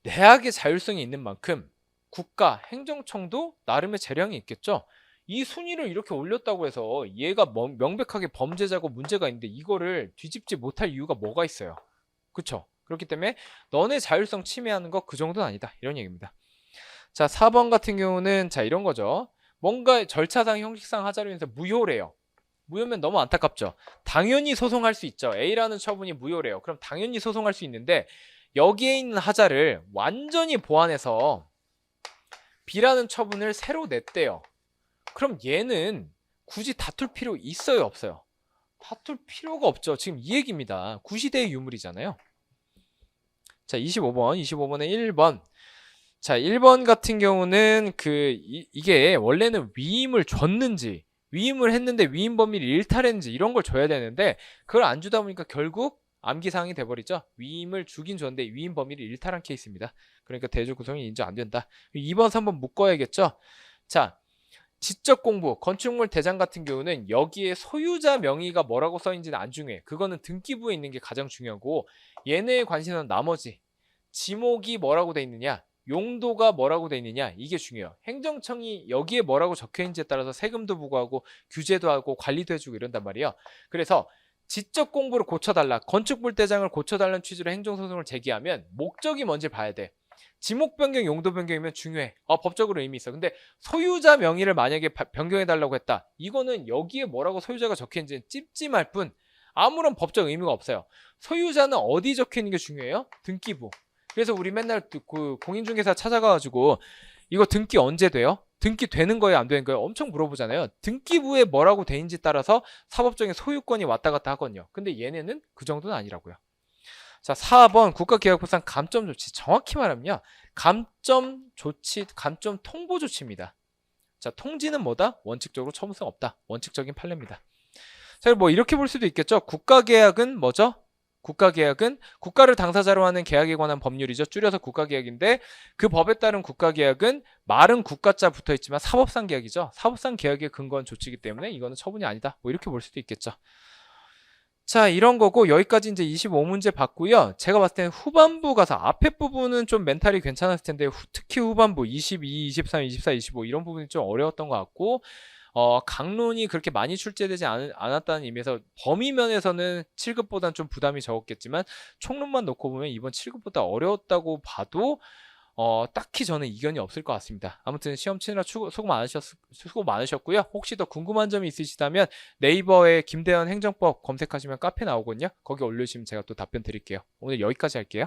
대학의 자율성이 있는 만큼 국가, 행정청도 나름의 재량이 있겠죠. 이 순위를 이렇게 올렸다고 해서 얘가 명백하게 범죄자고 문제가 있는데 이거를 뒤집지 못할 이유가 뭐가 있어요. 그쵸? 그렇기 때문에 너네 자율성 침해하는 거 그 정도는 아니다, 이런 얘기입니다. 자, 4번 같은 경우는 자, 이런 거죠. 뭔가 절차상 형식상 하자로 인해서 무효래요. 무효면 너무 안타깝죠. 당연히 소송할 수 있죠. A라는 처분이 무효래요. 그럼 당연히 소송할 수 있는데 여기에 있는 하자를 완전히 보완해서 B라는 처분을 새로 냈대요. 그럼 얘는 굳이 다툴 필요 있어요, 없어요? 다툴 필요가 없죠. 지금 이 얘기입니다. 구시대의 유물이잖아요. 자, 25번에 1번. 자, 1번 같은 경우는 이게 원래는 위임을 줬는지, 위임을 했는데 위임 범위를 일탈했는지 이런 걸 줘야 되는데 그걸 안 주다 보니까 결국 암기사항이 돼버리죠. 위임을 주긴 줬는데 위임 범위를 일탈한 케이스입니다. 그러니까 대조 구성이 인정 안 된다. 2번, 3번 묶어야겠죠. 자, 지적 공부, 건축물 대장 같은 경우는 여기에 소유자 명의가 뭐라고 써있는지는 안 중요해. 그거는 등기부에 있는 게 가장 중요하고, 얘네의 관심은 나머지 지목이 뭐라고 돼 있느냐, 용도가 뭐라고 돼 있느냐, 이게 중요해요. 행정청이 여기에 뭐라고 적혀있는지에 따라서 세금도 부과하고 규제도 하고 관리도 해주고 이런단 말이에요. 그래서 지적 공부를 고쳐달라, 건축물 대장을 고쳐달라는 취지로 행정소송을 제기하면 목적이 뭔지 봐야 돼. 지목 변경, 용도 변경이면 중요해. 법적으로 의미 있어. 근데 소유자 명의를 만약에 변경해달라고 했다, 이거는 여기에 뭐라고 소유자가 적혀있는지 찝찝할 뿐 아무런 법적 의미가 없어요. 소유자는 어디 적혀있는 게 중요해요? 등기부. 그래서 우리 맨날 그 공인중개사 찾아가가지고 이거 등기 언제 돼요? 등기 되는 거예요, 안 되는 거예요? 엄청 물어보잖아요. 등기부에 뭐라고 돼 있는지 따라서 사법적인 소유권이 왔다 갔다 하거든요. 근데 얘네는 그 정도는 아니라고요. 자, 4번 국가계약법상 감점 조치. 정확히 말하면요, 감점 조치, 감점 통보 조치입니다. 자, 통지는 뭐다? 원칙적으로 처분성 없다. 원칙적인 판례입니다. 자, 뭐 이렇게 볼 수도 있겠죠. 국가계약은 뭐죠? 국가계약은 국가를 당사자로 하는 계약에 관한 법률이죠. 줄여서 국가계약인데 그 법에 따른 국가계약은 말은 국가자 붙어 있지만 사법상 계약이죠. 사법상 계약에 근거한 조치이기 때문에 이거는 처분이 아니다. 뭐 이렇게 볼 수도 있겠죠. 자, 이런 거고 여기까지 이제 25문제 봤고요. 제가 봤을 때는 후반부 가서 앞에 부분은 좀 멘탈이 괜찮았을 텐데 특히 후반부 22, 23, 24, 25 이런 부분이 좀 어려웠던 것 같고, 강론이 그렇게 많이 출제되지 않았다는 의미에서 범위 면에서는 7급보다는 좀 부담이 적었겠지만 총론만 놓고 보면 이번 7급보다 어려웠다고 봐도 딱히 저는 이견이 없을 것 같습니다. 아무튼 시험 치느라 수고 많으셨고요. 혹시 더 궁금한 점이 있으시다면 네이버에 김대현 행정법 검색하시면 카페 나오거든요. 거기 올려주시면 제가 또 답변 드릴게요. 오늘 여기까지 할게요.